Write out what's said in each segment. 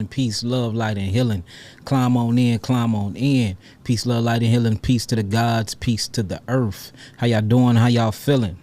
Peace, love, light, and healing. Climb on in, climb on in. Peace, love, light, and healing. Peace to the gods, peace to the earth. How y'all doing? How y'all feeling?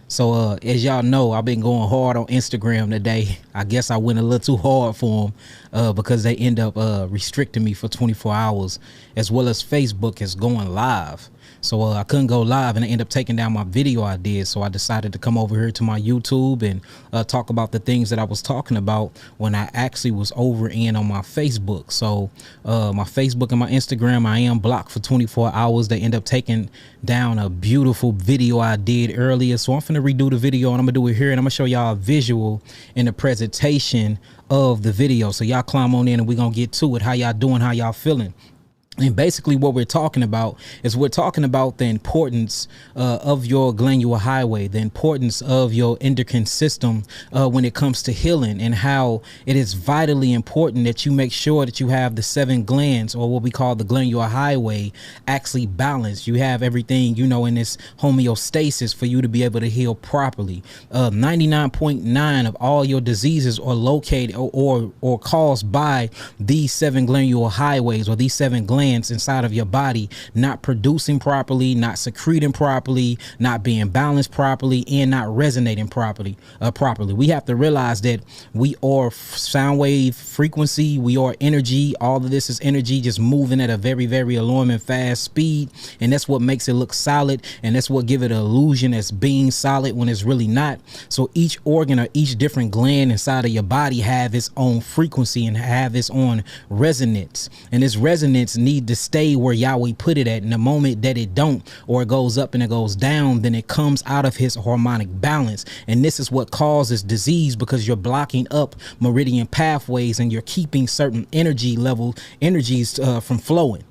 So as y'all know, I've been going hard on Instagram today. I guess I went a little too hard for them because they end up restricting me for 24 hours, as well as Facebook is going live. So I couldn't go live, and I ended up taking down my video I did. So I decided to come over here to my YouTube and talk about the things that I was talking about when I actually was over in on my Facebook. So my Facebook and my Instagram, I am blocked for 24 hours. They end up taking down a beautiful video I did earlier. So I'm finna redo the video, and I'm gonna do it here, and I'm gonna show y'all a visual in the presentation of the video. So y'all climb on in and we're gonna get to it. How y'all doing? How y'all feeling? And basically what we're talking about is we're talking about the importance of your glandular highway, the importance of your endocrine system when it comes to healing, and how it is vitally important that you make sure that you have the 7 glands, or what we call the glandular highway, actually balanced. You have everything, you know, in this homeostasis for you to be able to heal properly. 99.9 of all your diseases are located or caused by these 7 glandular highways, or these 7 glands inside of your body not producing properly, not secreting properly, not being balanced properly, and not resonating properly. We have to realize that we are sound wave frequency, we are energy. All of this is energy just moving at a very, very alarming fast speed, and that's what makes it look solid, and that's what give it an illusion as being solid when it's really not. So each organ or each different gland inside of your body have its own frequency and have its own resonance, and this resonance needs to stay where Yahweh put it at. In the moment that it don't, or it goes up and it goes down, then it comes out of his harmonic balance, and this is what causes disease, because you're blocking up meridian pathways and you're keeping certain energies from flowing.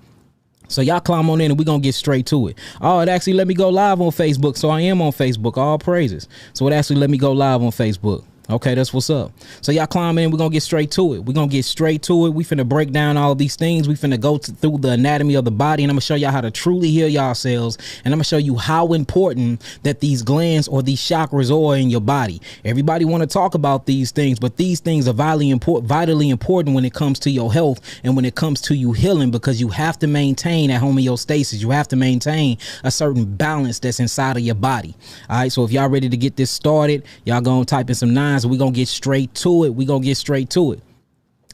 So y'all climb on in and we're gonna get straight to it. Oh, it actually let me go live on Facebook, so I am on Facebook. All praises. So it actually let me go live on Facebook. Okay, that's what's up. So y'all climb in, we're gonna get straight to it. We're gonna get straight to it. We finna break down all these things. We finna go through the anatomy of the body, and I'm gonna show y'all how to truly heal yourselves, and I'm gonna show you how important that these glands or these chakras are in your body. Everybody want to talk about these things, but these things are vitally important when it comes to your health and when it comes to you healing, because you have to maintain that homeostasis. You have to maintain a certain balance that's inside of your body. All right, so if y'all ready to get this started, y'all gonna type in some 9. So we're gonna get straight to it.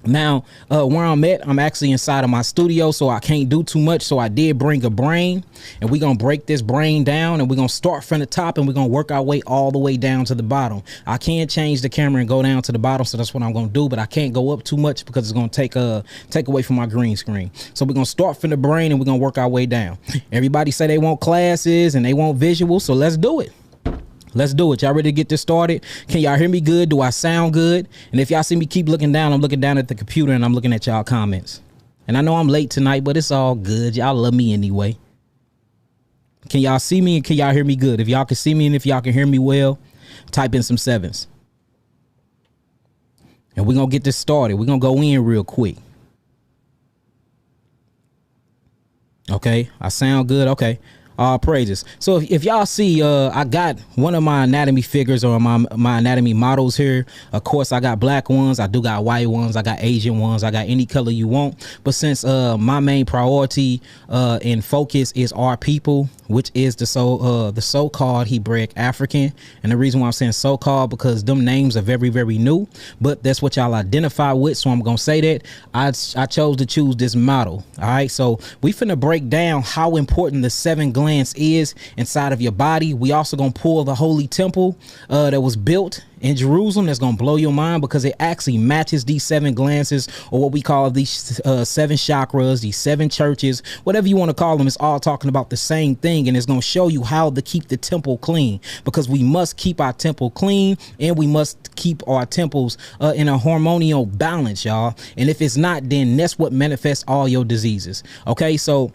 Now, where I'm at, I'm actually inside of my studio, so I can't do too much. So I did bring a brain, and we're gonna break this brain down, and we're gonna start from the top, and we're gonna work our way all the way down to the bottom. I can change the camera and go down to the bottom, so that's what I'm gonna do, but I can't go up too much because it's gonna take away from my green screen. So we're gonna start from the brain, and we're gonna work our way down. Everybody say they want classes and they want visuals, so let's do it. Let's do it. Y'all ready to get this started? Can y'all hear me good? Do I sound good? And if y'all see me keep looking down, I'm looking down at the computer and I'm looking at y'all comments. And I know I'm late tonight, but it's all good. Y'all love me anyway. Can y'all see me and can y'all hear me good? If y'all can see me and if y'all can hear me well, type in some 7s. And we're going to get this started. We're going to go in real quick. Okay. I sound good. Okay. All praises. So if y'all see, I got one of my anatomy figures, or my anatomy models here. Of course, I got black ones, I do got white ones, I got Asian ones, I got any color you want. But since my main priority and focus is our people, which is the so-called Hebraic African, and the reason why I'm saying so-called, because them names are very, very new, but that's what y'all identify with. So I'm gonna say that I chose to choose this model. All right, so we finna break down how important the 7 glands is inside of your body. We also gonna pull the holy temple that was built in Jerusalem. That's gonna blow your mind, because it actually matches these 7 glands, or what we call these 7 chakras, these 7 churches, whatever you want to call them. It's all talking about the same thing, and it's gonna show you how to keep the temple clean, because we must keep our temple clean, and we must keep our temples in a harmonial balance, y'all. And if it's not, then that's what manifests all your diseases. Okay, so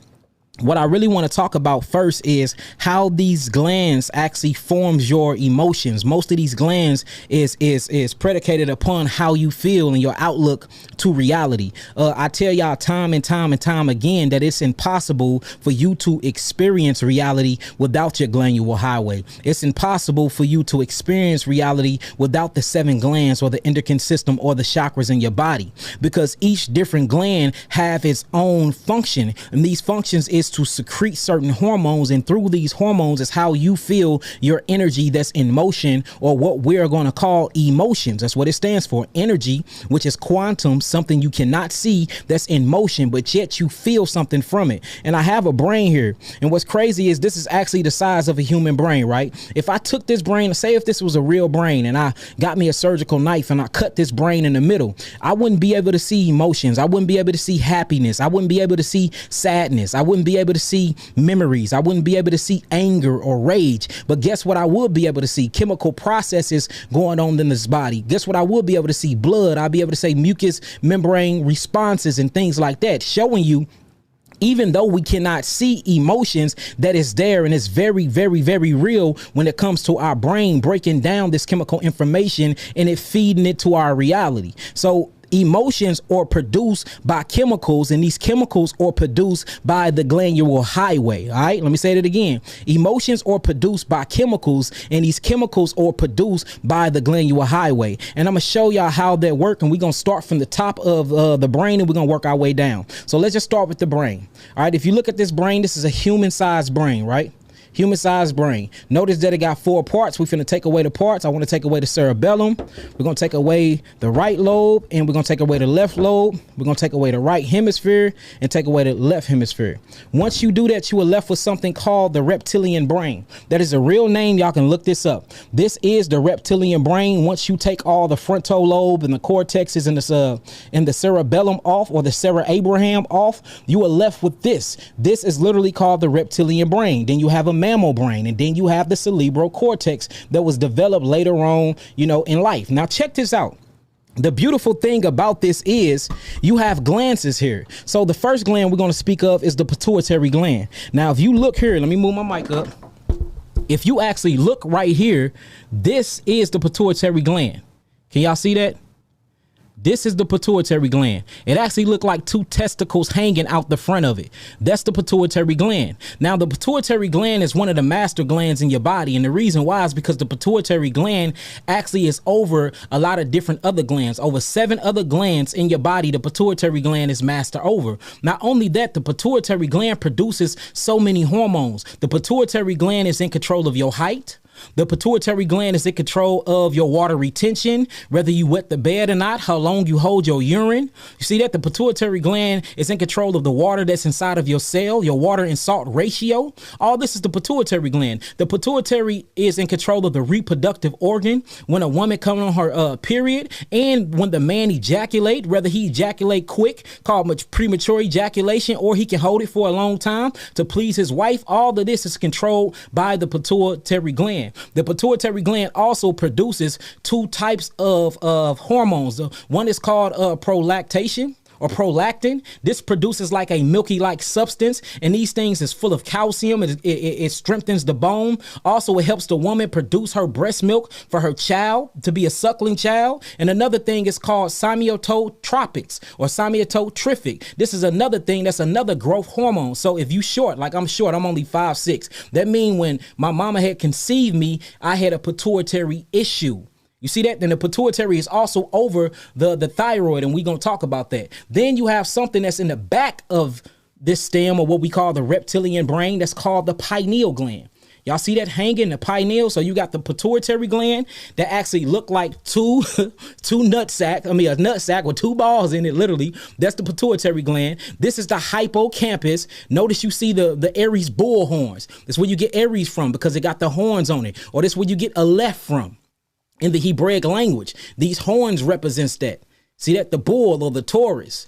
what I really want to talk about first is how these glands actually forms your emotions. Most of these glands is predicated upon how you feel and your outlook to reality. I tell y'all time and time again that it's impossible for you to experience reality without your glandular highway. It's impossible for you to experience reality without the 7 glands or the endocrine system or the chakras in your body, because each different gland have its own function, and these functions is to secrete certain hormones, and through these hormones is how you feel your energy that's in motion, or what we're going to call emotions. That's what it stands for, energy, which is quantum, something you cannot see that's in motion, but yet you feel something from it. And I have a brain here, and what's crazy is this is actually the size of a human brain, right? If I took this brain, say if this was a real brain and I got me a surgical knife and I cut this brain in the middle, I wouldn't be able to see emotions. I wouldn't be able to see happiness. I wouldn't be able to see sadness. I wouldn't be able to see memories. I wouldn't be able to see anger or rage. But guess what I would be able to see? Chemical processes going on in this body. Guess what I would be able to see? Blood. I'll be able to say mucous membrane responses and things like that, showing you even though we cannot see emotions, that is there, and it's very, very, very real when it comes to our brain breaking down this chemical information and it feeding it to our reality. So emotions are produced by chemicals, and these chemicals are produced by the glandular highway. All right, let me say that again. Emotions are produced by chemicals, and these chemicals are produced by the glandular highway. And I'm gonna show y'all how that works, and we're gonna start from the top of the brain, and we're gonna work our way down. So let's just start with the brain. All right, if you look at this brain, this is a human-sized brain, right? Human-sized brain. Notice that it got 4 parts. We're finna take away the parts. I want to take away the cerebellum. We're gonna take away the right lobe, and we're gonna take away the left lobe. We're gonna take away the right hemisphere and take away the left hemisphere. Once you do that, you are left with something called the reptilian brain. That is a real name. Y'all can look this up. This is the reptilian brain. Once you take all the frontal lobe and the cortexes and the cerebellum off, or the cerebellum off, you are left with this. This is literally called the reptilian brain. Then you have a mammal brain, and then you have the cerebral cortex that was developed later on, in life. Now check this out. The beautiful thing about this is you have glands here. So the first gland we're going to speak of is the pituitary gland. Now, if you look here, let me move my mic up. If you actually look right here, this is the pituitary gland. Can y'all see that? This is the pituitary gland. It actually looked like 2 testicles hanging out the front of it. That's the pituitary gland. Now, the pituitary gland is one of the master glands in your body. And the reason why is because the pituitary gland actually is over a lot of different other glands. Over 7 other glands in your body, the pituitary gland is master over. Not only that, the pituitary gland produces so many hormones. The pituitary gland is in control of your height. The pituitary gland is in control of your water retention, whether you wet the bed or not, how long you hold your urine. You see that? The pituitary gland is in control of the water that's inside of your cell, your water and salt ratio. All this is the pituitary gland. The pituitary is in control of the reproductive organ when a woman comes on her period, and when the man ejaculate, whether he ejaculate quick, called premature ejaculation, or he can hold it for a long time to please his wife. All of this is controlled by the pituitary gland. The pituitary gland also produces 2 types of hormones. One is called prolactation, or prolactin. This produces like a milky-like substance, and these things is full of calcium. It strengthens the bone. Also, it helps the woman produce her breast milk for her child to be a suckling child. And another thing is called semiotropics, or semiotropic. This is another thing that's another growth hormone. So if you short, like I'm short, I'm only 5'6". That means when my mama had conceived me, I had a pituitary issue. You see that? Then the pituitary is also over the thyroid, and we're going to talk about that. Then you have something that's in the back of this stem, or what we call the reptilian brain, that's called the pineal gland. Y'all see that hanging, the pineal? So you got the pituitary gland that actually look like a nut sack with 2 balls in it, literally. That's the pituitary gland. This is the hippocampus. Notice you see the Aries bull horns. That's where you get Aries from, because it got the horns on it. Or this is where you get Aleph from. In the Hebraic language, these horns represents that. See that? The bull or the Taurus.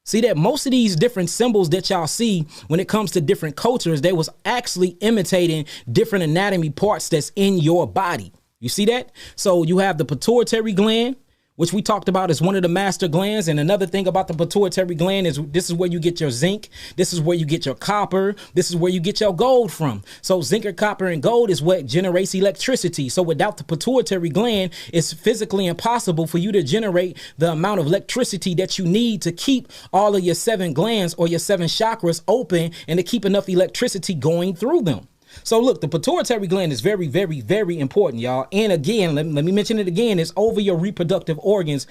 See that? Most of these different symbols that y'all see when it comes to different cultures, they was actually imitating different anatomy parts that's in your body. You see that? So you have the pituitary gland, which we talked about as one of the master glands. And another thing about the pituitary gland is this is where you get your zinc. This is where you get your copper. This is where you get your gold from. So zinc, or copper, and gold is what generates electricity. So without the pituitary gland, it's physically impossible for you to generate the amount of electricity that you need to keep all of your 7 glands or your 7 chakras open and to keep enough electricity going through them. So look, the pituitary gland is very, very, very important, y'all. And again, let me mention it again. It's over your reproductive organs,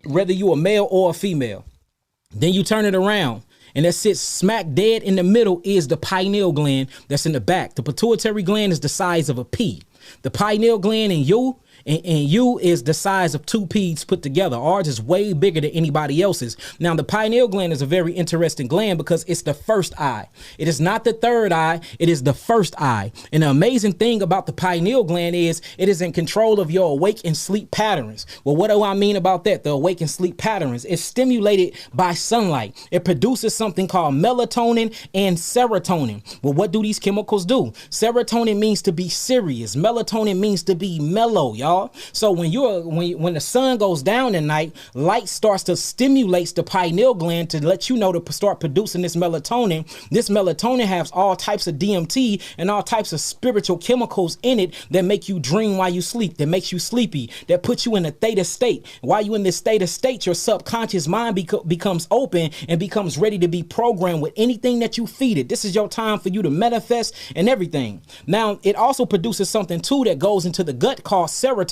whether you a male or a female. Then you turn it around, and that sits smack dead in the middle is the pineal gland that's in the back. The pituitary gland is the size of a pea. The pineal gland in you is the size of 2 peas put together. Ours is way bigger than anybody else's. Now, the pineal gland is a very interesting gland because it's the first eye. It is not the third eye. It is the first eye. And the amazing thing about the pineal gland is it is in control of your awake and sleep patterns. Well, what do I mean about that? The awake and sleep patterns. It's stimulated by sunlight. It produces something called melatonin and serotonin. Well, what do these chemicals do? Serotonin means to be serious. Melatonin means to be mellow, y'all. So when the sun goes down at night, light starts to stimulate the pineal gland to let you know to start producing this melatonin. This melatonin has all types of DMT and all types of spiritual chemicals in it that make you dream while you sleep, that makes you sleepy, that puts you in a theta state. While you in this theta state, your subconscious mind becomes open and becomes ready to be programmed with anything that you feed it. This is your time for you to manifest and everything. Now, it also produces something too that goes into the gut called serotonin,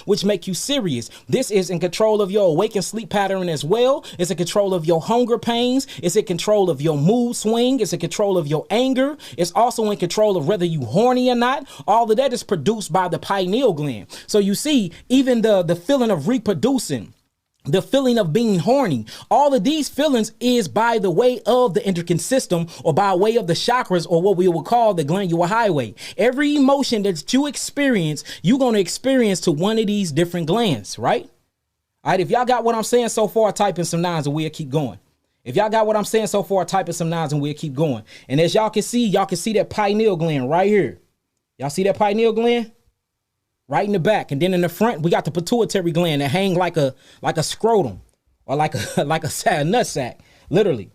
which make you serious. This is in control of your awake and sleep pattern as well. It's in control of your hunger pains. It's in control of your mood swing. It's in control of your anger. It's also in control of whether you horny or not. All of that is produced by the pineal gland. So you see, even the feeling of reproducing, the feeling of being horny, all of these feelings is by the way of the endocrine system or by way of the chakras, or what we would call the glandular highway. Every emotion that you experience, you're going to experience to one of these different glands, right? All right, if y'all got what I'm saying so far, type in some 9s and we'll keep going. If y'all got what I'm saying so far, type in some 9s and we'll keep going. And as y'all can see that pineal gland right here. Y'all see that pineal gland? Right in the back. And then in the front, we got the pituitary gland that hang like a scrotum or like a nut sack, literally.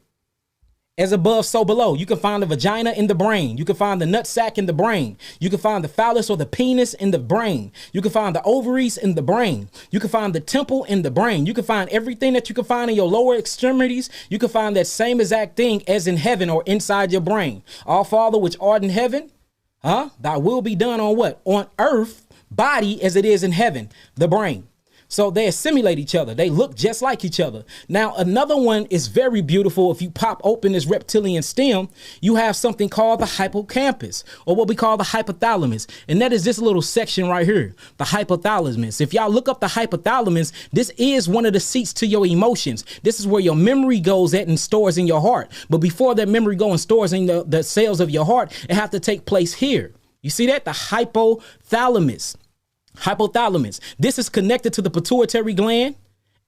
As above, so below. You can find the vagina in the brain. You can find the nut sack in the brain. You can find the phallus or the penis in the brain. You can find the ovaries in the brain. You can find the temple in the brain. You can find everything that you can find in your lower extremities. You can find that same exact thing as in heaven or inside your brain. Our Father which art in heaven, thy will be done on what? On earth, body as it is in heaven, the brain. So they assimilate each other. They look just like each other. Now, another one is very beautiful. If you pop open this reptilian stem, you have something called the hippocampus, or what we call the hypothalamus. And that is this little section right here, the hypothalamus. If y'all look up the hypothalamus, this is one of the seats to your emotions. This is where your memory goes at and stores in your heart. But before that memory goes and stores in the cells of your heart, it have to take place here. You see that? The hypothalamus. Hypothalamus. This is connected to the pituitary gland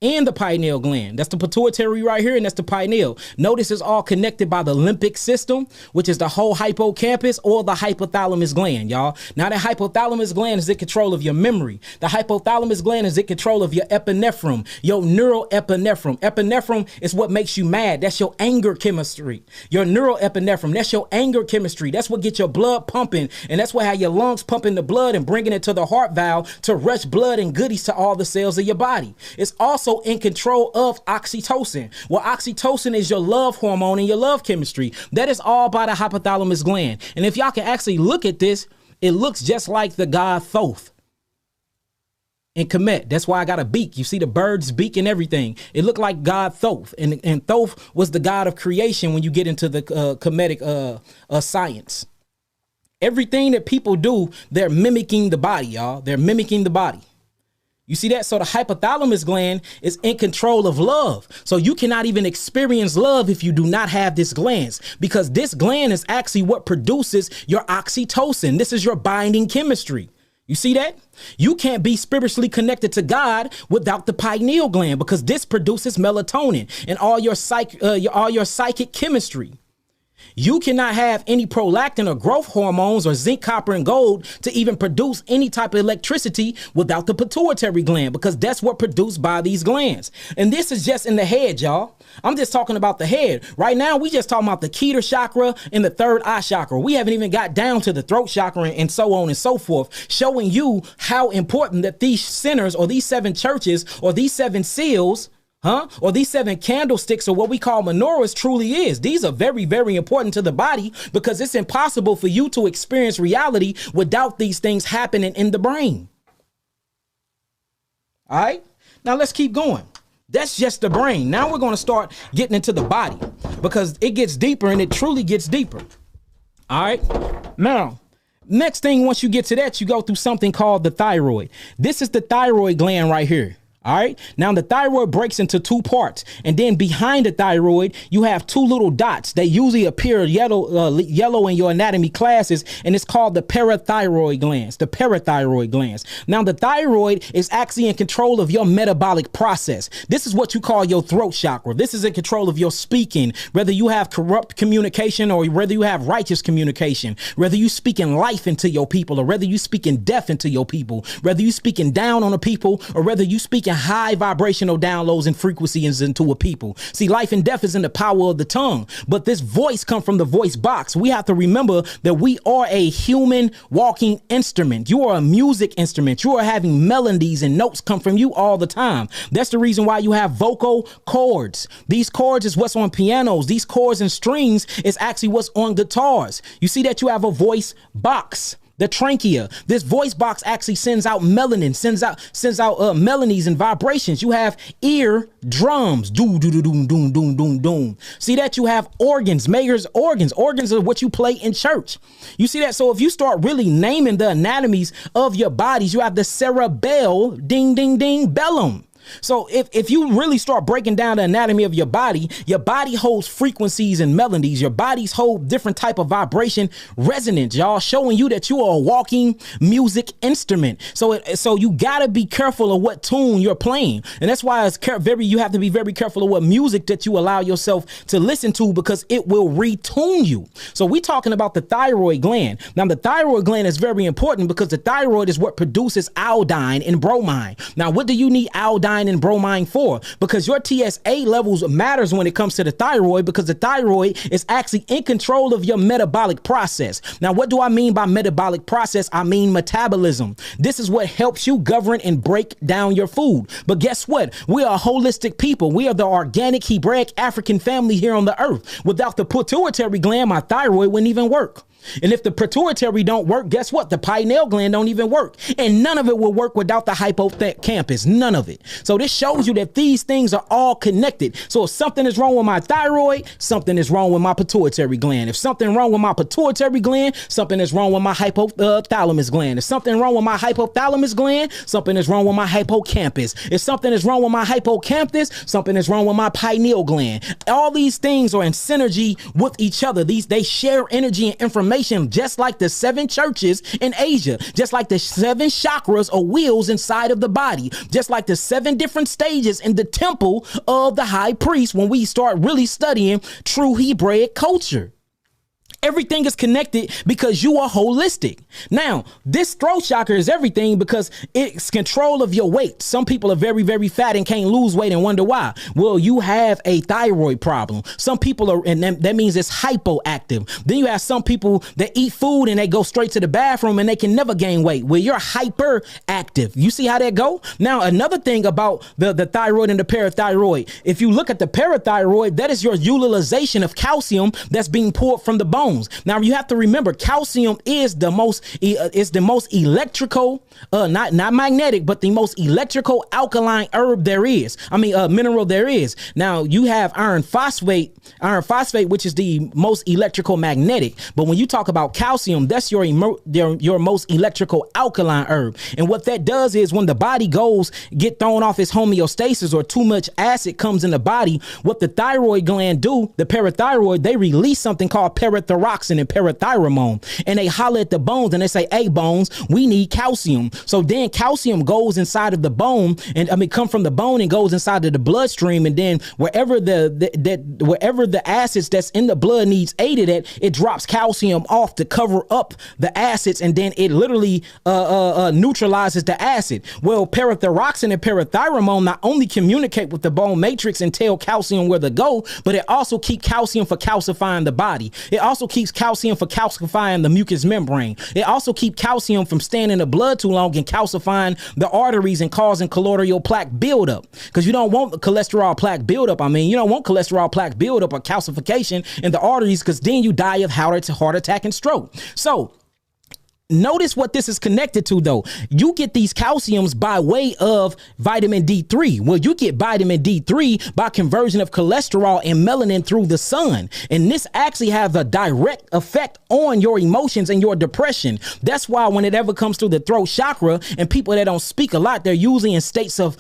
and the pineal gland. That's the pituitary right here, and that's the pineal. Notice it's all connected by the limbic system, which is the whole hippocampus or the hypothalamus gland, y'all. Now, the hypothalamus gland is in control of your memory. The hypothalamus gland is in control of your epinephrine, your neuroepinephrine. Epinephrine is what makes you mad. That's your anger chemistry. Your neuroepinephrine, that's your anger chemistry. That's what gets your blood pumping, and that's what how your lungs pumping the blood and bringing it to the heart valve to rush blood and goodies to all the cells of your body. It's also in control of oxytocin. Well, oxytocin is your love hormone and your love chemistry. That is all by the hypothalamus gland. And if y'all can actually look at this, it looks just like the god Thoth in Kemet. That's why I got a beak. You see the bird's beak and everything. It looked like god Thoth. And Thoth was the god of creation when you get into the Kemetic science. Everything that people do, they're mimicking the body, y'all. They're mimicking the body. You see that? So the hypothalamus gland is in control of love. So you cannot even experience love if you do not have this gland, because this gland is actually what produces your oxytocin. This is your binding chemistry. You see that? You can't be spiritually connected to God without the pineal gland, because this produces melatonin and all your psychic chemistry. You cannot have any prolactin or growth hormones or zinc, copper, and gold to even produce any type of electricity without the pituitary gland, because that's what produced by these glands. And this is just in the head, y'all. I'm just talking about the head. Right now, we just talking about the Keter chakra and the third eye chakra. We haven't even got down to the throat chakra and so on and so forth, showing you how important that these centers or these 7 churches or these 7 seals, or these 7 candlesticks, or what we call menorahs, truly is. These are very, very important to the body, because it's impossible for you to experience reality without these things happening in the brain. All right, now let's keep going. That's just the brain. Now we're going to start getting into the body, because it gets deeper, and it truly gets deeper. All right, now next thing, once you get to that, you go through something called the thyroid. This is the thyroid gland right here. All right. Now the thyroid breaks into 2 parts, and then behind the thyroid, you have 2 little dots. They usually appear yellow in your anatomy classes, and it's called the parathyroid glands. The parathyroid glands. Now the thyroid is actually in control of your metabolic process. This is what you call your throat chakra. This is in control of your speaking, whether you have corrupt communication or whether you have righteous communication, whether you speaking life into your people or whether you speaking death into your people, whether you speaking down on the people or whether you speaking high vibrational downloads and frequencies into a people. See, life and death is in the power of the tongue, but this voice comes from the voice box. We have to remember that we are a human walking instrument. You are a music instrument. You are having melodies and notes come from you all the time. That's the reason why you have vocal cords. These cords is what's on pianos. These chords and strings is actually what's on guitars. You see that you have a voice box. The trachea, this voice box actually sends out melanin, sends out melanies and vibrations. You have ear drums, doom, doom, doom, doom, doom, doom, doom. See that you have organs, Mayor's organs. Organs are what you play in church. You see that? So if you start really naming the anatomies of your bodies, you have the cerebellum, ding, ding, ding, bellum. So if you really start breaking down the anatomy of your body holds frequencies and melodies. Your bodies hold different type of vibration resonance, y'all, showing you that you are a walking music instrument. So you gotta be careful of what tune you're playing, and that's why you have to be very careful of what music that you allow yourself to listen to, because it will retune you. So we're talking about the thyroid gland. Now the thyroid gland is very important because the thyroid is what produces iodine and bromine. Now what do you need iodine and bromine for? Because your TSA levels matters when it comes to the thyroid, because the thyroid is actually in control of your metabolic process. Now, what do I mean by metabolic process? I mean metabolism. This is what helps you govern and break down your food. But guess what? We are holistic people. We are the organic Hebraic African family here on the earth. Without the pituitary gland, my thyroid wouldn't even work. And if the pituitary don't work, guess what? The pineal gland don't even work. And none of it will work without the hippocampus. None of it. So this shows you that these things are all connected. So if something is wrong with my thyroid, something is wrong with my pituitary gland. If something wrong with my pituitary gland, something is wrong with my hypothalamus gland. If something wrong with my hypothalamus gland, something is wrong with my hippocampus. If something is wrong with my hippocampus, something is wrong with my pineal gland. All these things are in synergy with each other. They share energy and information, just like the 7 churches in Asia, just like the 7 chakras or wheels inside of the body, just like the 7 different stages in the temple of the high priest when we start really studying true Hebraic culture. Everything is connected because you are holistic. Now, this throat chakra is everything because it's control of your weight. Some people are very, very fat and can't lose weight and wonder why. Well, you have a thyroid problem. Some people are, and that means it's hypoactive. Then you have some people that eat food and they go straight to the bathroom and they can never gain weight. Well, you're hyperactive. You see how that go? Now, another thing about the thyroid and the parathyroid, if you look at the parathyroid, that is your utilization of calcium that's being poured from the bone. Now you have to remember, calcium is the most electrical, not magnetic, but the most electrical alkaline herb there is. Mineral there is. Now you have iron phosphate, which is the most electrical magnetic. But when you talk about calcium, that's your most electrical alkaline herb. And what that does is when the body get thrown off its homeostasis or too much acid comes in the body, what the thyroid gland do, the parathyroid, they release something called parathyroid parathyroxine and parathyroid, and they holler at the bones and they say, hey, bones, we need calcium. So then calcium goes inside of the bone, and come from the bone and goes inside of the bloodstream, and then wherever the acids that's in the blood needs aided at, it drops calcium off to cover up the acids, and then it literally neutralizes the acid. Well, parathyroxine and parathyroid not only communicate with the bone matrix and tell calcium where to go, but it also keeps calcium for calcifying the body. It also keeps calcium for calcifying the mucous membrane. It also keeps calcium from staying in the blood too long and calcifying the arteries and causing cholesterol plaque buildup. Because you don't want cholesterol plaque buildup. You don't want cholesterol plaque buildup or calcification in the arteries, because then you die of heart attack and stroke. So notice what this is connected to, though. You get these calciums by way of vitamin D3. Well, you get vitamin D3 by conversion of cholesterol and melanin through the sun. And this actually has a direct effect on your emotions and your depression. That's why when it ever comes to the throat chakra and people that don't speak a lot, they're usually in states of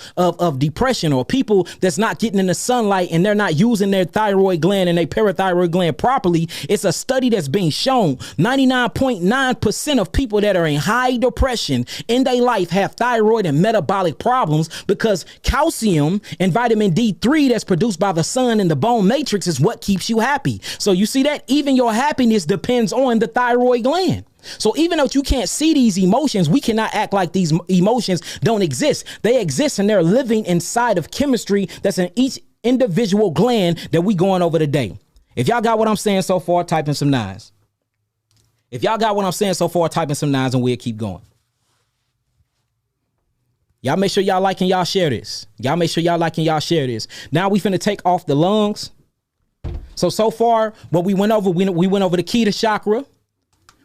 depression, or people that's not getting in the sunlight and they're not using their thyroid gland and their parathyroid gland properly. It's a study that's being shown 99.9% of people that are in high depression in their life have thyroid and metabolic problems, because calcium and vitamin D3 that's produced by the sun and the bone matrix is what keeps you happy. So you see that even your happiness depends on the thyroid gland. So even though you can't see these emotions, we cannot act like these emotions don't exist. They exist, and they're living inside of chemistry that's in each individual gland that we going over today. If y'all got what I'm saying so far, type in some nines. If y'all got what I'm saying so far, type in some nines and we'll keep going. Y'all make sure y'all like and y'all share this. Y'all make sure y'all like and y'all share this. Now we finna take off the lungs. So far, what we went over, we went over the Keto chakra.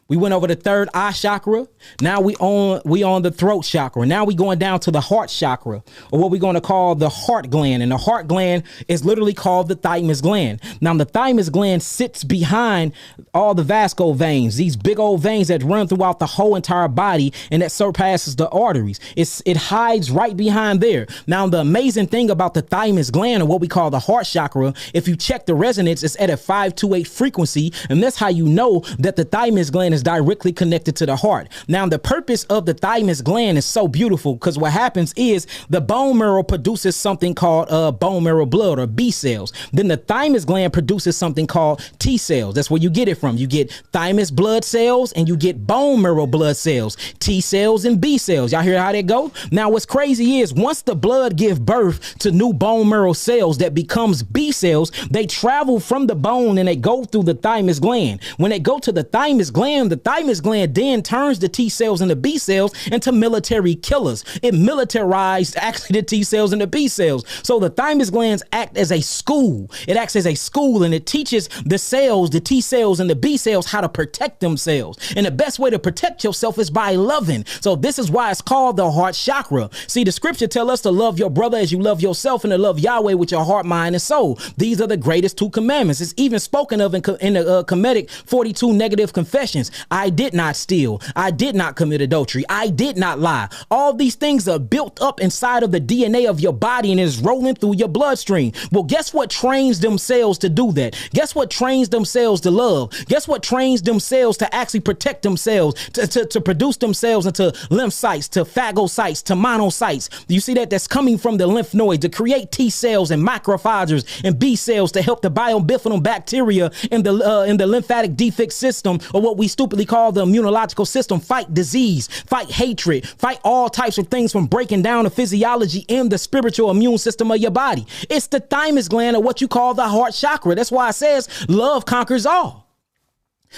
We went over the third eye chakra. Now we on the throat chakra. Now we going down to the heart chakra, or what we're going to call the heart gland. And the heart gland is literally called the thymus gland. Now the thymus gland sits behind all the vascular veins, these big old veins that run throughout the whole entire body and that surpasses the arteries. It hides right behind there. Now the amazing thing about the thymus gland, or what we call the heart chakra, if you check the resonance, it's at a 528 frequency, and that's how you know that the thymus gland is directly connected to the heart. Now, the purpose of the thymus gland is so beautiful, because what happens is the bone marrow produces something called bone marrow blood, or B cells. Then the thymus gland produces something called T cells. That's where you get it from. You get thymus blood cells and you get bone marrow blood cells, T cells and B cells. Y'all hear how they go? Now, what's crazy is once the blood gives birth to new bone marrow cells that becomes B cells, they travel from the bone and they go through the thymus gland. When they go to the thymus gland then turns the T cells and the B cells into military killers. It militarized actually the T cells and the B cells. So the thymus glands act as a school. It acts as a school, and it teaches the cells, the T cells and the B cells, how to protect themselves. And the best way to protect yourself is by loving. So this is why it's called the heart chakra. See, the scripture tell us to love your brother as you love yourself, and to love Yahweh with your heart, mind, and soul. These are the greatest two commandments. It's even spoken of in the Kemetic 42 negative confessions. I did not steal. I did not commit adultery. I did not lie. All these things are built up inside of the DNA of your body and is rolling through your bloodstream. Well, guess what trains them cells to do that? Guess what trains them cells to love? Guess what trains them cells to actually protect themselves, to produce themselves into lymphocytes, to phagocytes, to monocytes? You see that? That's coming from the lymph node to create T cells and macrophages and B cells to help the biofilm bacteria in the lymphatic defect system, or what we stupidly call the immunological system, fight disease, fight hatred, fight all types of things, from breaking down the physiology and the spiritual immune system of your body. It's the thymus gland, or what you call the heart chakra. That's why it says love conquers all.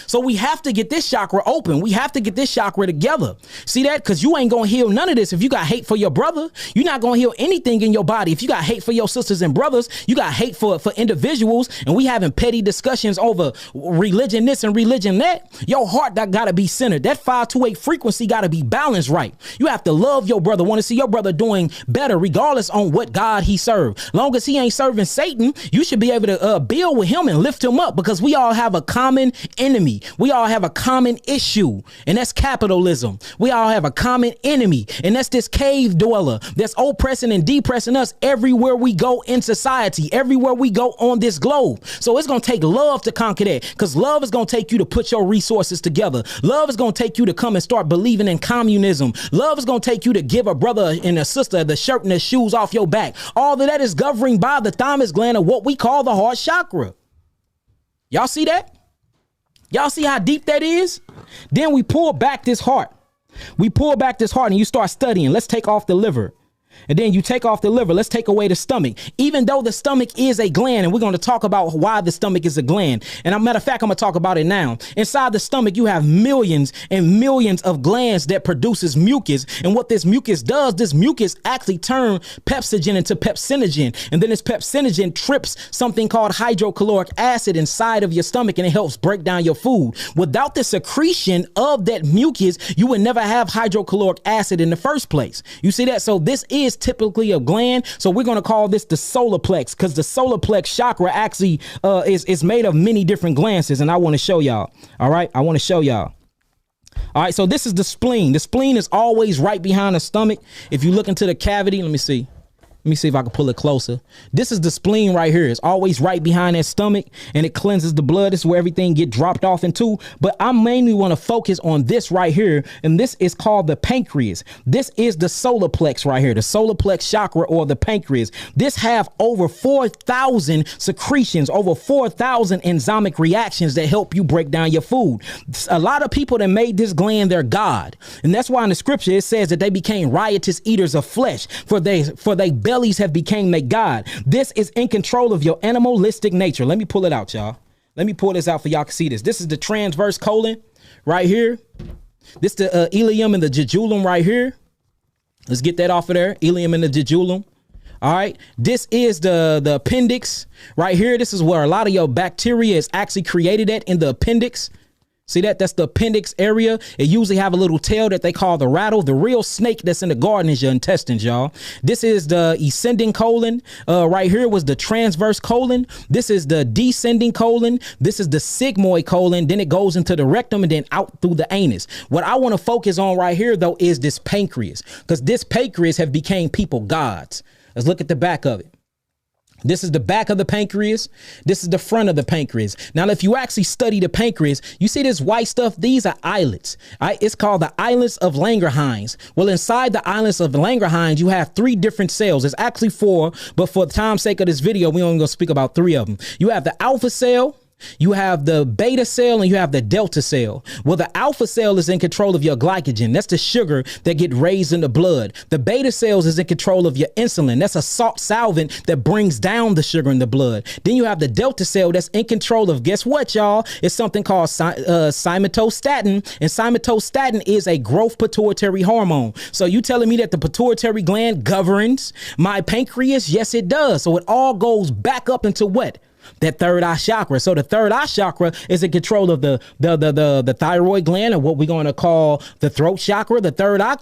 So we have to get this chakra open. We have to get this chakra together. See that? Because you ain't going to heal none of this if you got hate for your brother. You're not going to heal anything in your body. If you got hate for your sisters and brothers, you got hate for individuals, and we having petty discussions over religion this and religion that, your heart that got to be centered. That 528 frequency got to be balanced right. You have to love your brother, want to see your brother doing better, regardless on what God he served. Long as he ain't serving Satan, you should be able to build with him and lift him up, because we all have a common enemy. enemy. We all have a common issue, and that's capitalism. We all have a common enemy, and that's this cave dweller that's oppressing and depressing us everywhere we go in society, everywhere we go on this globe. So it's going to take love to conquer that, because love is going to take you to put your resources together. Love is going to take you to come and start believing in communism. Love is going to take you to give a brother and a sister the shirt and the shoes off your back. All of that is governed by the thymus gland of what we call the heart chakra. Y'all see that? Y'all see how deep that is? Then we pull back this heart. We pull back this heart and you start studying. Let's take off the liver. And then you take off the liver. Let's take away the stomach. Even though the stomach is a gland, and we're going to talk about why the stomach is a gland. And a matter of fact, I'm going to talk about it now. Inside the stomach, you have millions and millions of glands that produces mucus. And what this mucus does, this mucus actually turns pepsinogen into pepsinogen. And then this pepsinogen trips something called hydrochloric acid inside of your stomach, and it helps break down your food. Without the secretion of that mucus, you would never have hydrochloric acid in the first place. You see that? So this is typically a gland. So we're going to call this the solar plex, because the solar plex chakra actually is made of many different glands. And I want to show y'all. All right. I want to show y'all. All right. So this is the spleen. The spleen is always right behind the stomach. If you look into the cavity, let me see. Let me see if I can pull it closer. This is the spleen right here. It's always right behind that stomach, and it cleanses the blood. This is where everything get dropped off into. But I mainly want to focus on this right here, and this is called the pancreas. This is the solar plex right here, the solar plex chakra, or the pancreas. This have over 4,000 secretions, over 4,000 enzymic reactions that help you break down your food. A lot of people that made this gland their god, and that's why in the scripture it says that they became riotous eaters of flesh, for they bellies have became their god. This is in control of your animalistic nature. Let me pull it out, y'all. Let me pull this out for y'all to see this. This is the transverse colon right here. This the ileum and the jejulum right here. Let's get that off of there. Ileum and the jejulum. All right. This is the appendix right here. This is where a lot of your bacteria is actually created at, in the appendix. See that? That's the appendix area. It usually have a little tail that they call the rattle. The real snake that's in the garden is your intestines, y'all. This is the ascending colon. Right here was the transverse colon. This is the descending colon. This is the sigmoid colon. Then it goes into the rectum and then out through the anus. What I want to focus on right here, though, is this pancreas, because this pancreas have became people gods. Let's look at the back of it. This is the back of the pancreas. This is the front of the pancreas. Now, if you actually study the pancreas, you see this white stuff. These are islets. It's called the islets of Langerhans. Well, inside the islets of Langerhans, you have 3 different cells. It's actually 4, but for the time's sake of this video, we only gonna speak about 3 of them. You have the alpha cell, you have the beta cell, and you have the delta cell. Well, the alpha cell is in control of your glycogen. That's the sugar that get raised in the blood. The beta cells is in control of your insulin. That's a salt solvent that brings down the sugar in the blood. Then you have the delta cell that's in control of, guess what, y'all? It's something called somatostatin, and somatostatin is a growth pituitary hormone. So you telling me that the pituitary gland governs my pancreas? Yes, it does. So it all goes back up into what? That third eye chakra. So the third eye chakra is in control of the thyroid gland, or what we're going to call the throat chakra. The third eye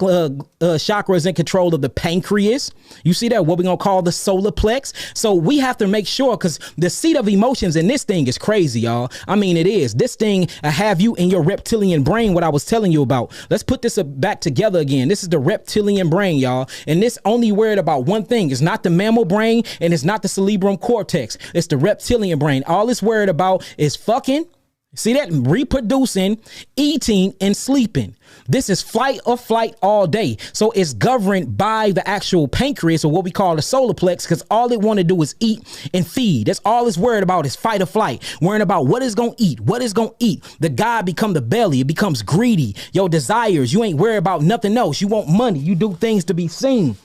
chakra is in control of the pancreas. You see that? What we're going to call the solar plex. So we have to make sure, because the seat of emotions in this thing is crazy, y'all. I mean, it is. This thing have you in your reptilian brain, what I was telling you about. Let's put this back together again. This is the reptilian brain, y'all. And this only worried about one thing. It's not the mammal brain, and it's not the cerebrum cortex. It's the reptilian brain. All it's worried about is fucking, see that, reproducing, eating, and sleeping. This is fight or flight all day. So it's governed by the actual pancreas, or what we call the solar plex, because all it want to do is eat and feed. That's all it's worried about, is fight or flight. Worrying about what it's going to eat, what it's going to eat. The God become the belly. It becomes greedy. Your desires, you ain't worried about nothing else. You want money. You do things to be seen.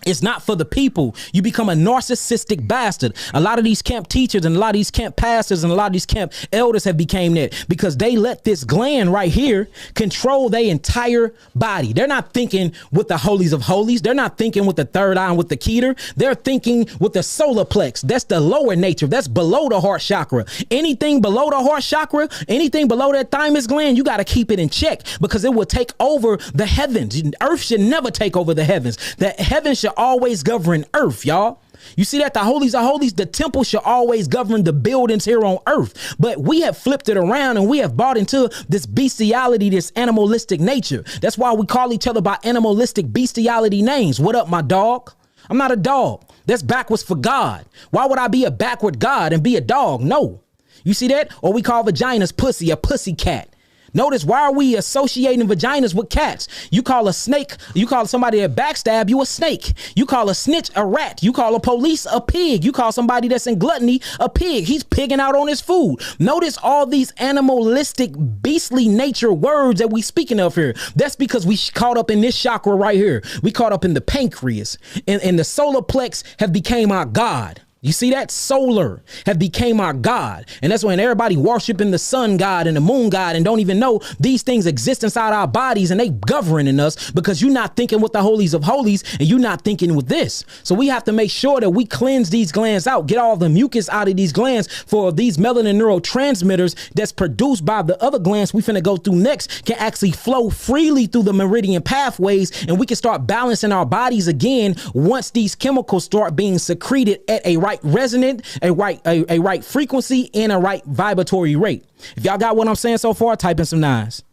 It's not for the people. You become a narcissistic bastard. A lot of these camp teachers and a lot of these camp pastors and a lot of these camp elders have became that, because they let this gland right here control their entire body. They're not thinking with the holies of holies. They're not thinking with the third eye and with the keter. They're thinking with the solar plex. That's the lower nature. That's below the heart chakra. Anything below the heart chakra, anything below that thymus gland, you got to keep it in check, because it will take over the heavens. Earth should never take over the heavens. The heavens should always govern earth, y'all. You see that? The holies of holies, the temple should always govern the buildings here on earth. But we have flipped it around and we have bought into this bestiality, this animalistic nature. That's why we call each other by animalistic bestiality names. What up, my dog? I'm not a dog. That's backwards for God. Why would I be a backward God and be a dog? No. You see that? Or we call vaginas pussy, a pussy cat. Notice, why are we associating vaginas with cats? You call a snake, you call somebody a backstab, you a snake. You call a snitch a rat. You call a police a pig. You call somebody that's in gluttony a pig. He's pigging out on his food. Notice all these animalistic, beastly nature words that we speaking of here. That's because we caught up in this chakra right here. We caught up in the pancreas, and the solar plex have became our God. You see that? Solar have became our God. And that's when everybody worshiping the sun god and the moon god and don't even know these things exist inside our bodies and they governing us, because you're not thinking with the holies of holies and you're not thinking with this. So we have to make sure that we cleanse these glands out, get all the mucus out of these glands, for these melanin neurotransmitters that's produced by the other glands we finna go through next can actually flow freely through the meridian pathways, and we can start balancing our bodies again once these chemicals start being secreted at a right resonant, a right frequency, and a right vibratory rate. If y'all got what I'm saying so far, type in some nines.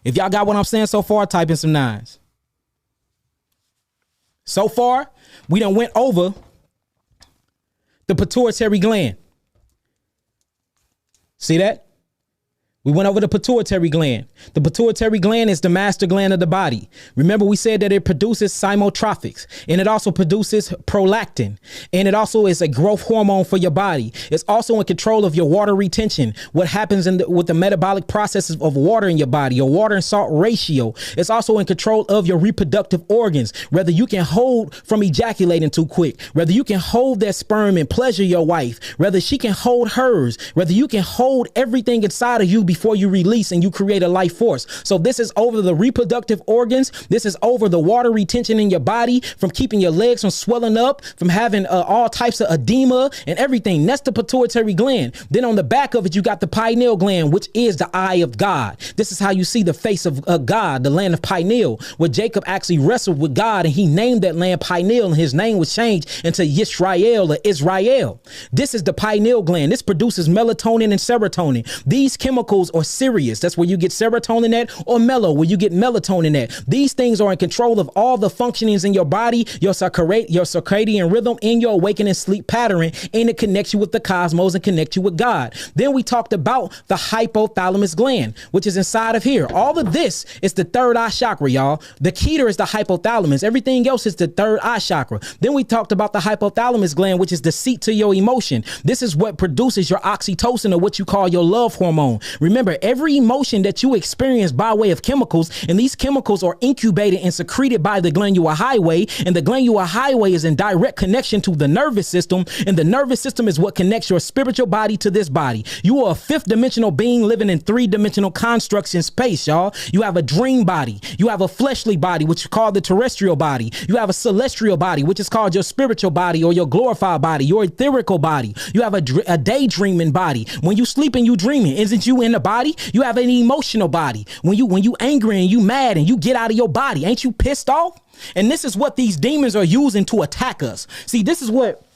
If y'all got what I'm saying so far, type in some nines. So far, we done went over the pituitary gland. See that? We went over the pituitary gland. The pituitary gland is the master gland of the body. Remember, we said that it produces simotrophics, and it also produces prolactin, and it also is a growth hormone for your body. It's also in control of your water retention, what happens with the metabolic processes of water in your body, your water and salt ratio. It's also in control of your reproductive organs, whether you can hold from ejaculating too quick, whether you can hold that sperm and pleasure your wife, whether she can hold hers, whether you can hold everything inside of you before you release and you create a life force. So this is over the reproductive organs. This is over the water retention in your body, from keeping your legs from swelling up, from having all types of edema and everything. That's the pituitary gland. Then on the back of it, you got the pineal gland, which is the eye of God. This is how you see the face of God, the land of pineal, where Jacob actually wrestled with God and he named that land Pineal, and his name was changed into Yisrael or Israel. This is the pineal gland. This produces melatonin and serotonin. These chemicals are serious. That's where you get serotonin at, or mellow, where you get melatonin at. These things are in control of all the functionings in your body, your circadian rhythm, and your awakening sleep pattern, and it connects you with the cosmos and connects you with God. Then we talked about the hypothalamus gland, which is inside of here. All of this is the third eye chakra, y'all. The keter is the hypothalamus. Everything else is the third eye chakra. Then we talked about the hypothalamus gland, which is the seat to your emotion. This is what produces your oxytocin, or what you call your love hormone. Remember, every emotion that you experience by way of chemicals, and these chemicals are incubated and secreted by the glandular highway, and the glandular highway is in direct connection to the nervous system, and the nervous system is what connects your spiritual body to this body. You are a fifth dimensional being living in three-dimensional constructs in space, y'all. You have a dream body. You have a fleshly body, which is called the terrestrial body. You have a celestial body, which is called your spiritual body, or your glorified body, your etherical body. You have a daydreaming body. When you sleep and you dreaming, isn't you in the body? You have an emotional body. When you angry and you mad and you get out of your body, ain't you pissed off? And this is what these demons are using to attack us. See, this is what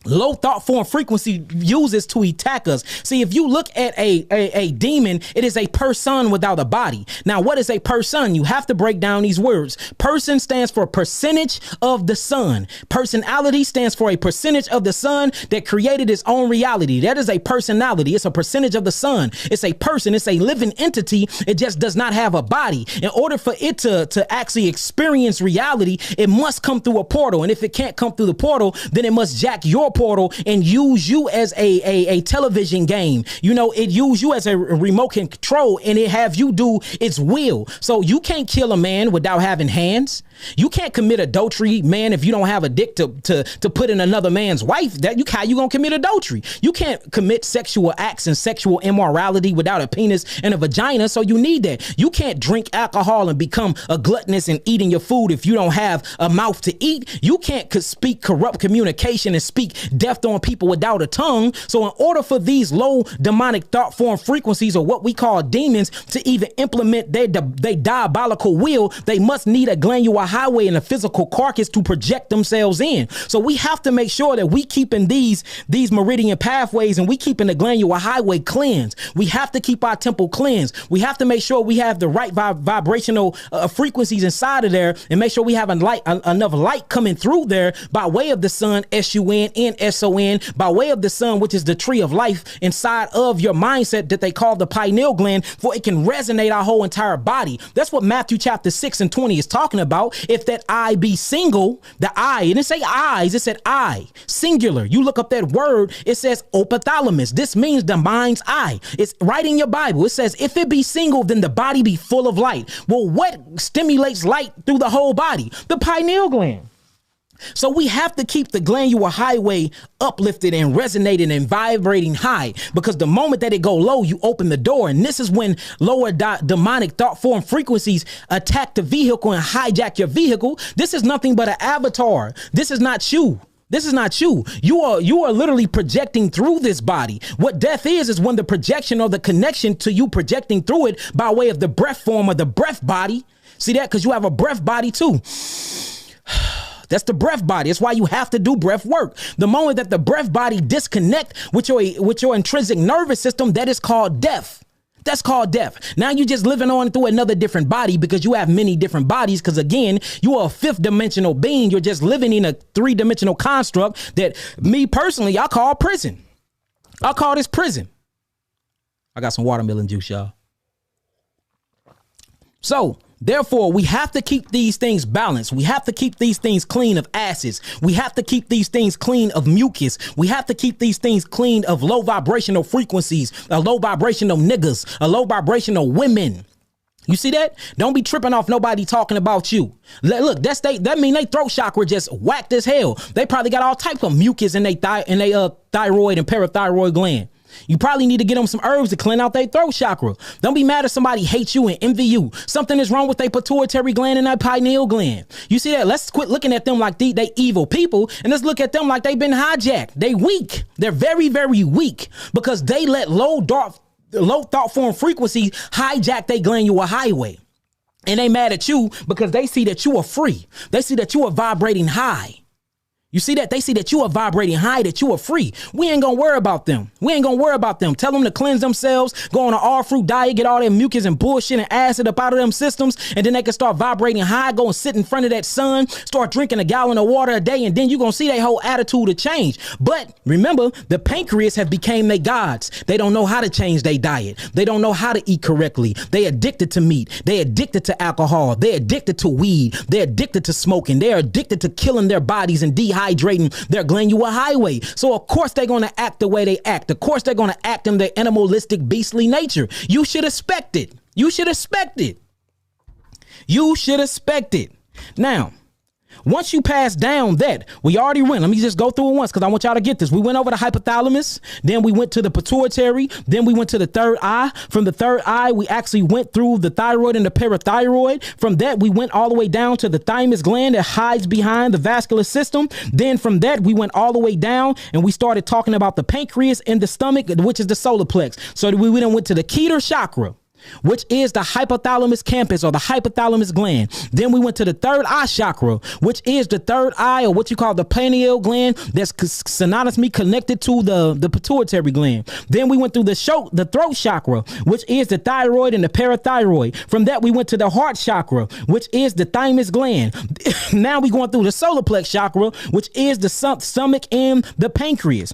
low thought form frequency uses to attack us. See, if you look at a demon, it is a person without a body. Now, what is a person? You have to break down these words. Person stands for percentage of the sun. Personality stands for a percentage of the sun that created its own reality. That is a personality. It's a percentage of the sun. It's a person. It's a living entity. It just does not have a body. In order for it to actually experience reality, it must come through a portal. And if it can't come through the portal, then it must jack your portal and use you as a television game. You know, it use you as a remote control, and it have you do its will. So you can't kill a man without having hands. You can't commit adultery, man, if you don't have a dick to put in another man's wife. How you gonna commit adultery? You can't commit sexual acts and sexual immorality without a penis and a vagina. So you need that. You can't drink alcohol and become a gluttonous and eating your food if you don't have a mouth to eat. You can't speak corrupt communication and speak deaf on people without a tongue. So in order for these low demonic thought form frequencies, or what we call demons, to even implement their diabolical will, they must need a glandular highway and a physical carcass to project themselves in. So we have to make sure that we keeping these meridian pathways, and we keeping the glandular highway cleansed. We have to keep our temple cleansed. We have to make sure we have the right vibrational frequencies inside of there, and make sure we have enough light coming through there by way of the sun, S-U-N, and S-O-N, by way of the sun, which is the tree of life inside of your mindset that they call the pineal gland, for it can resonate our whole entire body. That's what Matthew chapter 6:20 is talking about. If that eye be single, the eye, it didn't say eyes, it said eye, singular. You look up that word, it says opithalamus. This means the mind's eye. It's right in your Bible. It says, if it be single, then the body be full of light. Well, what stimulates light through the whole body? The pineal gland. So we have to keep the glandular highway uplifted and resonating and vibrating high, because the moment that it go low, you open the door. And this is when lower demonic thought form frequencies attack the vehicle and hijack your vehicle. This is nothing but an avatar. This is not you. This is not you. You are literally projecting through this body. What death is when the projection or the connection to you projecting through it by way of the breath form or the breath body. See that? Because you have a breath body too. That's the breath body. That's why you have to do breath work. The moment that the breath body disconnect with your intrinsic nervous system, that is called death. That's called death. Now you're just living on through another different body, because you have many different bodies. Because again, you are a fifth dimensional being. You're just living in a three-dimensional construct that me personally, I call prison. I call this prison. I got some watermelon juice, y'all. So therefore, we have to keep these things balanced. We have to keep these things clean of acids. We have to keep these things clean of mucus. We have to keep these things clean of low vibrational frequencies, low vibrational niggas, low vibrational women. You see that? Don't be tripping off nobody talking about you. Look, that mean they throat chakra just whacked as hell. They probably got all types of mucus in they thyroid and parathyroid gland. You probably need to get them some herbs to clean out their throat chakra. Don't be mad if somebody hates you and envy you. Something is wrong with their pituitary gland and that pineal gland. You see that? Let's quit looking at them like they evil people, and let's look at them like they've been hijacked. They weak. They're very, very weak, because they let low thought form frequency hijack their glandular highway. And they mad at you because they see that you are free. They see that you are vibrating high. You see that? They see that you are vibrating high, that you are free. We ain't gonna worry about them. We ain't gonna worry about them. Tell them to cleanse themselves, go on an all fruit diet, get all their mucus and bullshit and acid up out of them systems, and then they can start vibrating high, go and sit in front of that sun, start drinking a gallon of water a day, and then you're gonna see their whole attitude to change. But remember, the pancreas have became their gods. They don't know how to change their diet. They don't know how to eat correctly. They addicted to meat. They addicted to alcohol. They addicted to weed. They're addicted to smoking. They're addicted to killing their bodies and dehydrating their glandular highway. So of course they're going to act the way they act. Of course they're going to act in their animalistic, beastly nature. You should expect it. You should expect it. You should expect it. Now, once you pass down that, we already went. Let me just go through it once, because I want y'all to get this. We went over the hypothalamus, then we went to the pituitary, then we went to the third eye. From the third eye, we actually went through the thyroid and the parathyroid. From that, we went all the way down to the thymus gland that hides behind the vascular system. Then from that, we went all the way down and we started talking about the pancreas and the stomach, which is the solar plex. So we went to the Keter chakra, which is the hypothalamus campus or the hypothalamus gland. Then we went to the third eye chakra, which is the third eye, or what you call the pineal gland, that's synonymously connected to the pituitary gland. Then we went through the throat chakra, which is the thyroid and the parathyroid. From that, we went to the heart chakra, which is the thymus gland. Now we're going through the solar plex chakra, which is the stomach and the pancreas.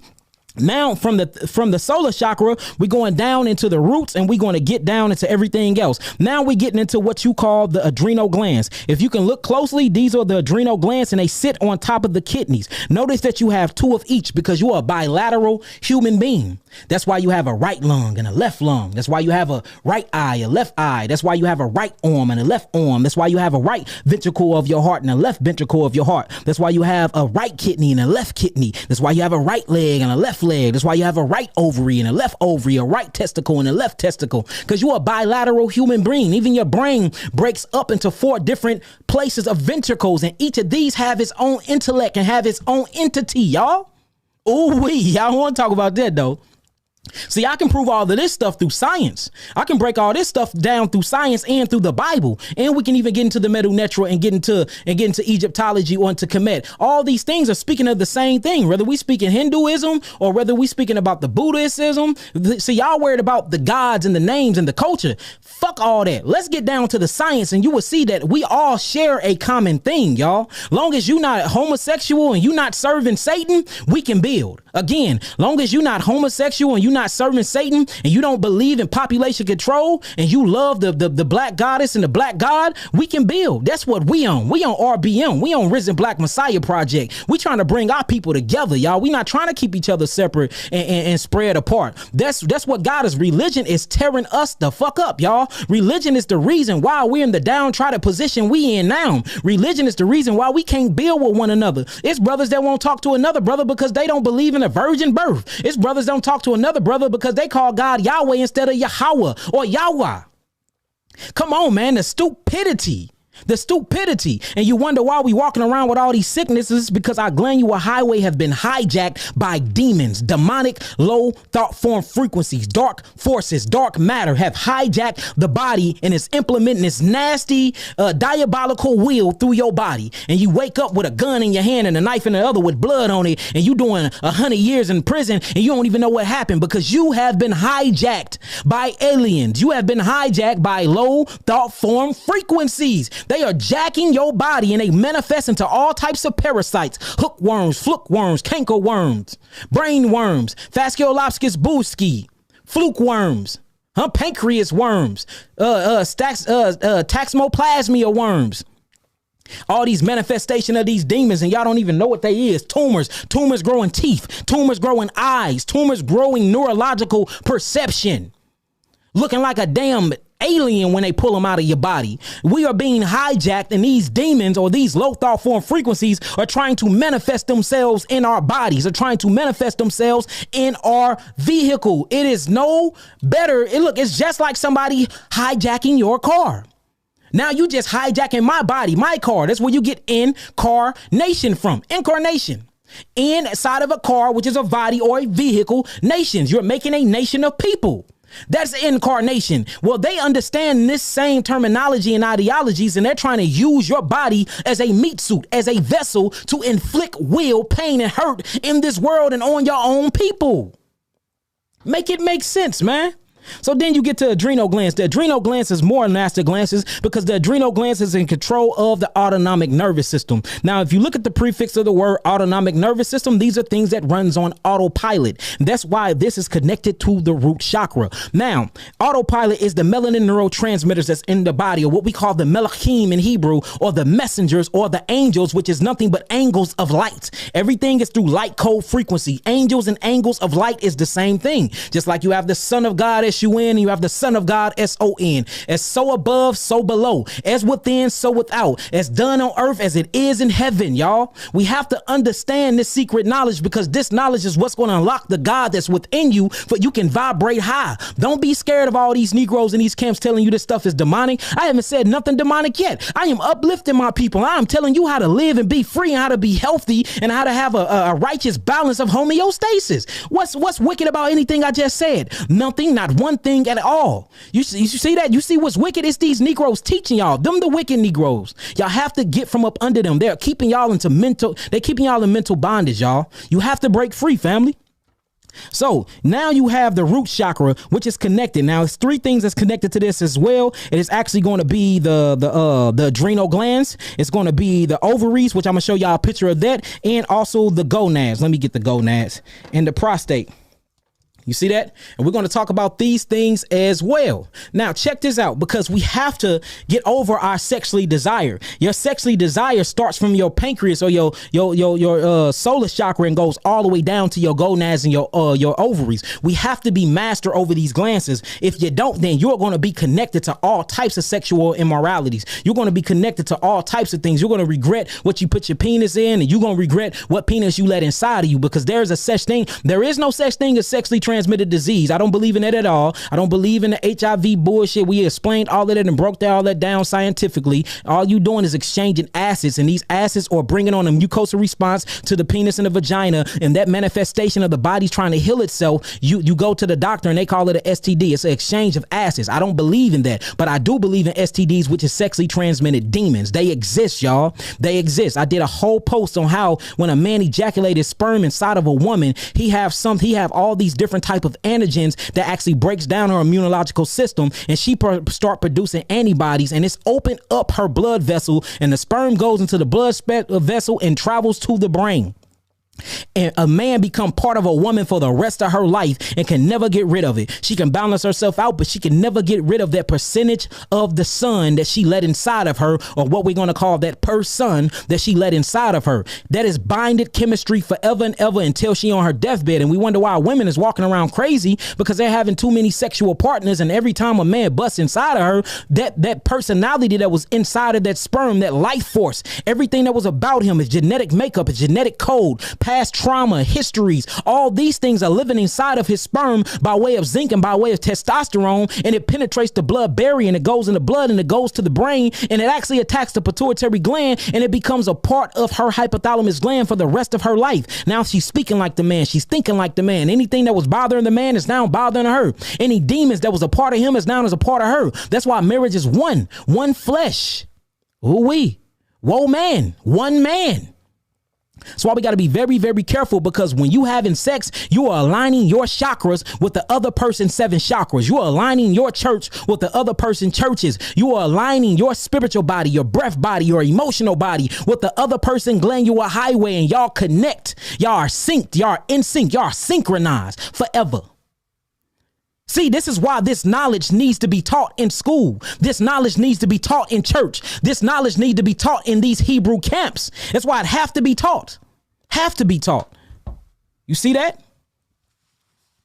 Now from the solar chakra, we're going down into the roots, and we're going to get down into everything else. Now we're getting into what you call the adrenal glands. If you can look closely, these are the adrenal glands, and they sit on top of the kidneys. Notice that you have two of each, because you are a bilateral human being. That's why you have a right lung and a left lung. That's why you have a right eye, a left eye. That's why you have a right arm and a left arm. That's why you have a right ventricle of your heart and a left ventricle of your heart. That's why you have a right kidney and a left kidney. That's why you have a right leg and a left leg. That's why you have a right ovary and a left ovary, a right testicle and a left testicle, because you're a bilateral human being. Even your brain breaks up into 4 different places of ventricles, and each of these have its own intellect and have its own entity, y'all. Ooh, y'all want to talk about that though. See, I can prove all of this stuff through science. I can break all this stuff down through science and through the Bible. And we can even get into the Medu Neter and get into Egyptology or into Kemet. All these things are speaking of the same thing, whether we speak in Hinduism or whether we speaking about the Buddhism. See, y'all worried about the gods and the names and the culture. Fuck all that. Let's get down to the science and you will see that we all share a common thing, y'all. Long as you're not homosexual and you're not serving Satan, we can build. Again, long as you're not homosexual and you're not serving Satan and you don't believe in population control and you love the black goddess and the black god, we can build. That's what we on. We on RBM. We on Risen Black Messiah Project. We trying to bring our people together, y'all. We not trying to keep each other separate and spread apart. That's what God is. Religion is tearing us the fuck up, y'all. Religion is the reason why we're in the downtrodden position we in now. Religion is the reason why we can't build with one another. It's brothers that won't talk to another brother because they don't believe in a virgin birth. It's brothers don't talk to another brother because they call God Yahweh instead of Yahweh or Yahweh. Come on, man. The stupidity. And you wonder why we walking around with all these sicknesses, because our glandular highway have been hijacked by demons, demonic, low thought form frequencies, dark forces, dark matter have hijacked the body and is implementing this nasty, diabolical will through your body. And you wake up with a gun in your hand and a knife in the other with blood on it. And you doing 100 years in prison and you don't even know what happened because you have been hijacked by aliens. You have been hijacked by low thought form frequencies. They are jacking your body and they manifest into all types of parasites, hookworms, flukeworms, cankerworms, brain worms, fasciolopsis buski, fluke worms, pancreas worms, taxmoplasmia worms. All these manifestation of these demons and y'all don't even know what they is. Tumors growing teeth, tumors growing eyes, tumors growing neurological perception, looking like a damn alien when they pull them out of your body. We are being hijacked and these demons or these low thought form frequencies are trying to manifest themselves in our bodies, are trying to manifest themselves in our vehicle. It is no better. It's just like somebody hijacking your car. Now you just hijacking my body, my car. That's where you get incarnation from. Incarnation. Inside of a car, which is a body or a vehicle, nations. You're making a nation of people. That's incarnation. Well, they understand this same terminology and ideologies, and they're trying to use your body as a meat suit, as a vessel to inflict will, pain, and hurt in this world and on your own people. Make it make sense, man. So then you get to adrenal glands. The adrenal glands is more master glands because the adrenal glands is in control of the autonomic nervous system. Now, if you look at the prefix of the word autonomic nervous system, these are things that runs on autopilot. That's why this is connected to the root chakra. Now, autopilot is the melanin neurotransmitters that's in the body, or what we call the melachim in Hebrew, or the messengers or the angels, which is nothing but angles of light. Everything is through light code frequency. Angels and angles of light is the same thing. Just like you have the Son of God S-U-N, and you have the Son of God S-O-N. As so above, so below. As within, so without. As done on earth as it is in heaven, y'all. We have to understand this secret knowledge, because this knowledge is what's going to unlock the God that's within you, so you can vibrate high. Don't be scared of all these Negroes in these camps telling you this stuff is demonic. I haven't said nothing demonic yet. I am uplifting my people. I am telling you how to live and be free and how to be healthy and how to have a righteous balance of homeostasis. What's wicked about anything I just said? Nothing, not one thing at all. You see that? You see what's wicked? It's these Negroes teaching y'all. Them the wicked Negroes. Y'all have to get from up under them. They're keeping y'all in mental bondage, y'all. You have to break free, family. So now you have the root chakra, which is connected. Now it's three things that's connected to this as well. It is actually going to be the adrenal glands. It's going to be the ovaries, which I'm gonna show y'all a picture of that, and also the gonads. Let me get the gonads and the prostate. You see that? And we're going to talk about these things as well. Now, check this out, because we have to get over our sexually desire. Your sexually desire starts from your pancreas or your solar chakra and goes all the way down to your gonads and your ovaries. We have to be master over these glands. If you don't, then you're going to be connected to all types of sexual immoralities. You're going to be connected to all types of things. You're going to regret what you put your penis in, and you're going to regret what penis you let inside of you, because there is no such thing as sexually transmitted transmitted disease. I don't believe in it at all. I don't believe in the HIV bullshit. We explained all of that and broke all that down scientifically. All you doing is exchanging acids, and these acids are bringing on a mucosal response to the penis and the vagina, and that manifestation of the body's trying to heal itself. You go to the doctor and they call it a STD. It's an exchange of acids. I don't believe in that, but I do believe in STDs, which is sexually transmitted demons. They exist, y'all. They exist. I did a whole post on how when a man ejaculated sperm inside of a woman, he have all these different type of antigens that actually breaks down her immunological system, and she start producing antibodies, and it's open up her blood vessel, and the sperm goes into the blood vessel and travels to the brain. And a man become part of a woman for the rest of her life and can never get rid of it. She can balance herself out, but she can never get rid of that percentage of the sun that she let inside of her, or what we're going to call that person that she let inside of her. That is binded chemistry forever and ever until she on her deathbed. And we wonder why women is walking around crazy, because they're having too many sexual partners. And every time a man busts inside of her, that personality that was inside of that sperm, that life force, everything that was about him, his genetic makeup, his genetic code, past trauma, histories, all these things are living inside of his sperm by way of zinc and by way of testosterone, and it penetrates the blood barrier, and it goes in the blood, and it goes to the brain, and it actually attacks the pituitary gland, and it becomes a part of her hypothalamus gland for the rest of her life. Now she's speaking like the man, she's thinking like the man. Anything that was bothering the man is now bothering her. Any demons that was a part of him is now as a part of her. That's why marriage is one flesh. Ooh-wee. Whoa, man. One man. That's why we got to be very, very careful, because when you having sex, you are aligning your chakras with the other person's 7 chakras. You are aligning your church with the other person's churches. You are aligning your spiritual body, your breath body, your emotional body with the other person's glandular highway, and y'all connect. Y'all are synced. Y'all are in sync. Y'all are synchronized forever. See, this is why this knowledge needs to be taught in school. This knowledge needs to be taught in church. This knowledge needs to be taught in these Hebrew camps. That's why it have to be taught. Have to be taught. You see that?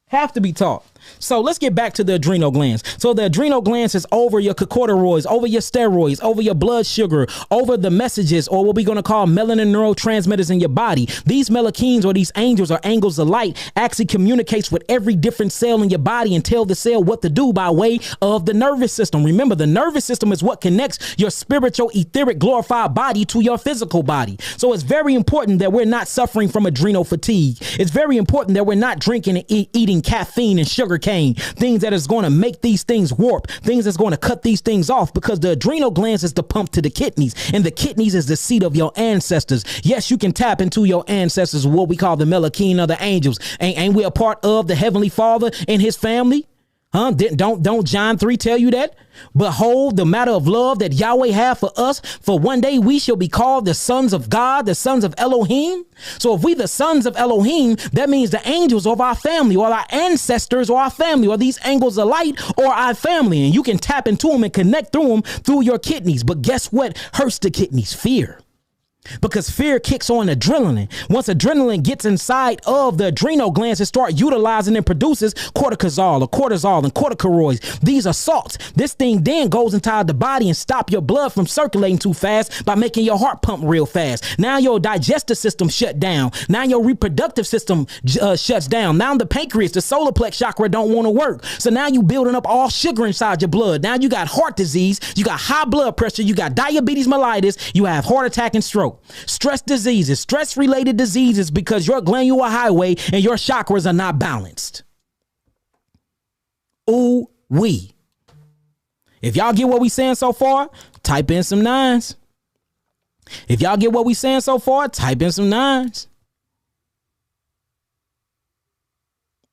Have to be taught. So let's get back to the adrenal glands. So the adrenal glands is over your corticosteroids, over your steroids, over your blood sugar, over the messages, or what we're going to call melanin neurotransmitters in your body. These melakines, or these angels or angles of light, actually communicates with every different cell in your body and tell the cell what to do by way of the nervous system. Remember, the nervous system is what connects your spiritual, etheric, glorified body to your physical body. So it's very important that we're not suffering from adrenal fatigue. It's very important that we're not drinking and eating caffeine and sugar cane, things that is going to make these things warp, things that's going to cut these things off, because the adrenal glands is the pump to the kidneys, and the kidneys is the seat of your ancestors. Yes, you can tap into your ancestors, what we call the melakine of the angels. Ain't we a part of the Heavenly Father and his family? Huh? Don't John 3 tell you that? Behold, the matter of love that Yahweh have for us, for one day we shall be called the sons of God, the sons of Elohim. So if we the sons of Elohim, that means the angels of our family, or our ancestors, or our family, or these angels of light, or our family. And you can tap into them and connect through them through your kidneys. But guess what hurts the kidneys? Fear. Because fear kicks on adrenaline. Once adrenaline gets inside of the adrenal glands, it starts utilizing and produces cortisol and corticosteroids. These are salts. This thing then goes inside the body and stop your blood from circulating too fast by making your heart pump real fast. Now your digestive system shut down. Now your reproductive system shuts down. Now the pancreas, the solar plex chakra don't want to work. So now you building up all sugar inside your blood. Now you got heart disease. You got high blood pressure. You got diabetes mellitus. You have heart attack and stroke. Stress diseases, stress related diseases, because your glandular highway and your chakras are not balanced. Ooh wee. If y'all get what we saying so far, type in some 9s. If y'all get what we saying so far, type in some 9s.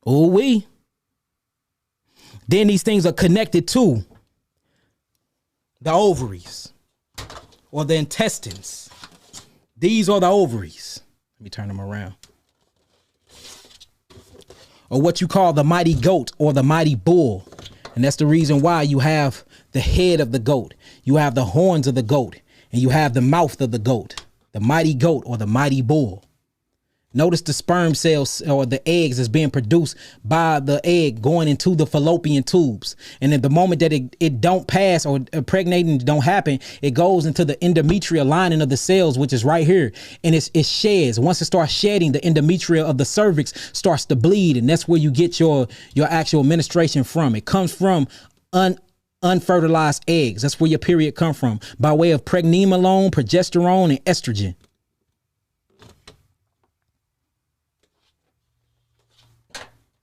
Ooh wee. Then these things are connected to the ovaries or the intestines. These are the ovaries. Let me turn them around. Or what you call the mighty goat or the mighty bull. And that's the reason why you have the head of the goat. You have the horns of the goat. And you have the mouth of the goat. The mighty goat or the mighty bull. Notice the sperm cells or the eggs is being produced by the egg going into the fallopian tubes. And at the moment that it don't pass or impregnating don't happen, it goes into the endometrial lining of the cells, which is right here. And it sheds. Once it starts shedding, the endometrium of the cervix starts to bleed. And that's where you get your actual menstruation from. It comes from unfertilized eggs. That's where your period come from, by way of pregnenolone, progesterone, and estrogen.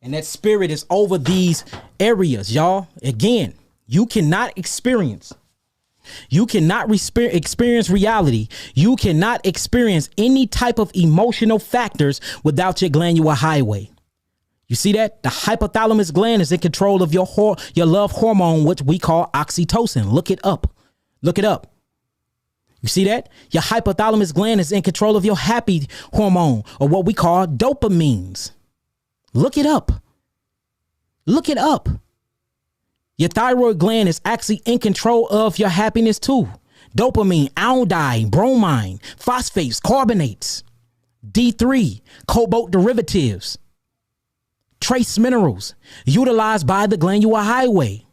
And that spirit is over these areas, y'all. Again, you cannot experience reality. You cannot experience any type of emotional factors without your glandular highway. You see that? The hypothalamus gland is in control of your love hormone, which we call oxytocin. Look it up. Look it up. You see that? Your hypothalamus gland is in control of your happy hormone, or what we call dopamines. Look it up. Look it up. Your thyroid gland is actually in control of your happiness too. Dopamine, iodine, bromine, phosphates, carbonates, D3, cobalt derivatives, trace minerals utilized by the glandular highway.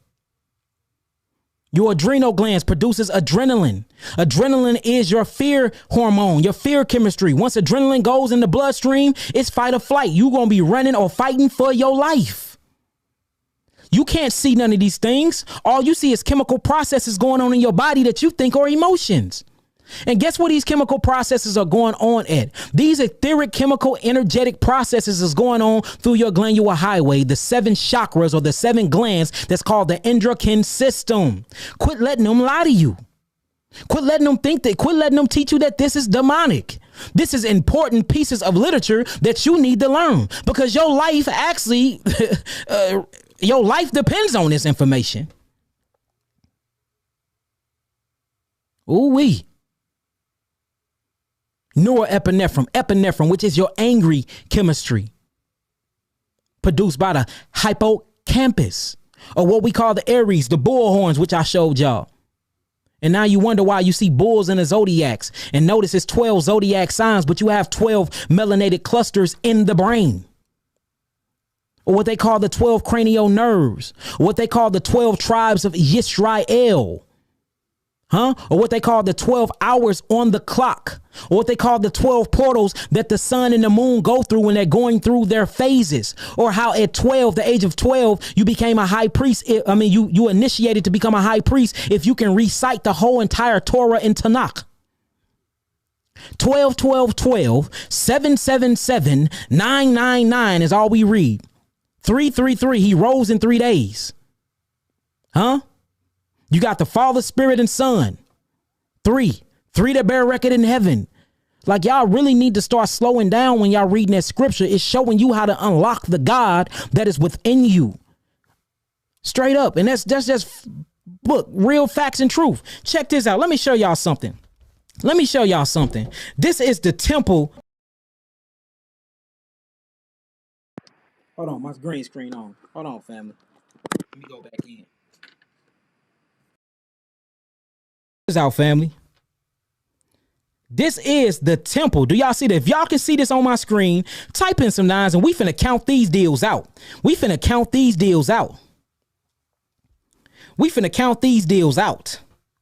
Your adrenal glands produces adrenaline. Adrenaline is your fear hormone, your fear chemistry. Once adrenaline goes in the bloodstream, it's fight or flight. You're going to be running or fighting for your life. You can't see none of these things. All you see is chemical processes going on in your body that you think are emotions. And guess what these chemical processes are going on at? These etheric chemical energetic processes is going on through your glandular highway, the 7 chakras or the 7 glands that's called the endocrine system. Quit letting them lie to you. Quit letting them quit letting them teach you that this is demonic. This is important pieces of literature that you need to learn, because your life actually, your life depends on this information. Ooh-wee. Epinephrine, which is your angry chemistry, produced by the hippocampus, or what we call the Aries, the bull horns, which I showed y'all. And now you wonder why you see bulls in the zodiacs. And notice it's 12 zodiac signs, but you have 12 melanated clusters in the brain. Or what they call the 12 cranial nerves, or what they call the 12 tribes of Yisrael. Or what they call the 12 hours on the clock, or what they call the 12 portals that the sun and the moon go through when they're going through their phases, or how at 12, the age of 12, you became a high priest. You initiated to become a high priest if you can recite the whole entire Torah in Tanakh. 12, 12, 12, 7, 7, 7, 9, 9, 9 is all we read. 3, 3, 3, he rose in 3 days. You got the Father, Spirit, and Son. 3 that bear record in heaven. Like, y'all really need to start slowing down when y'all reading that scripture. It's showing you how to unlock the God that is within you. Straight up. And that's just, look, real facts and truth. Check this out. Let me show y'all something. This is the temple. Hold on, my green screen on. Hold on, family. Let me go back in. This out, family. This is the temple. Do y'all see that? If y'all can see this on my screen, type in some 9s and we finna count these deals out.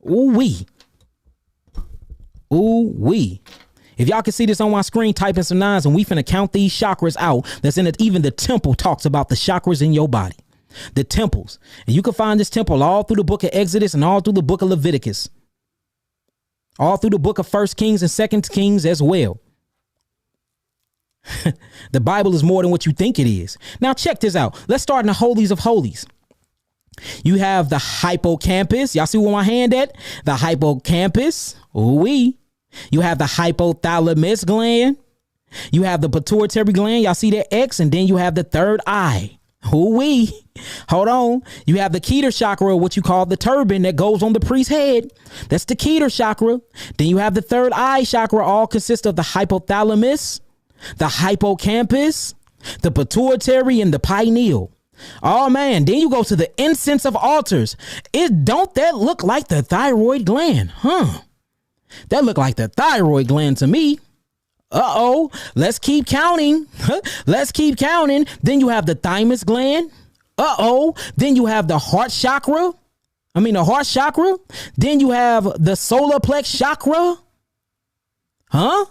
Ooh-wee. If y'all can see this on my screen, type in some 9s and we finna count these chakras out. That's in it. Even the temple talks about the chakras in your body. The temples. And you can find this temple all through the book of Exodus and all through the book of Leviticus. All through the book of 1 Kings and 2 Kings as well. The Bible is more than what you think it is. Now check this out. Let's start in the holies of holies. You have the hippocampus. Y'all see where my hand at? The hippocampus. Ooh-wee. You have the hypothalamus gland. You have the pituitary gland. Y'all see that X? And then you have the third eye. Ooh-wee. Hold on. You have the Keter chakra, what you call the turban that goes on the priest's head. That's the Keter chakra. Then you have the third eye chakra, all consist of the hypothalamus, the hippocampus, the pituitary, and the pineal. Oh, man. Then you go to the incense of altars. Don't that look like the thyroid gland? That look like the thyroid gland to me. Uh-oh. Let's keep counting. Let's keep counting. Then you have the thymus gland. Uh-oh. Then you have the heart chakra. The heart chakra. Then you have the solar plex chakra. Huh?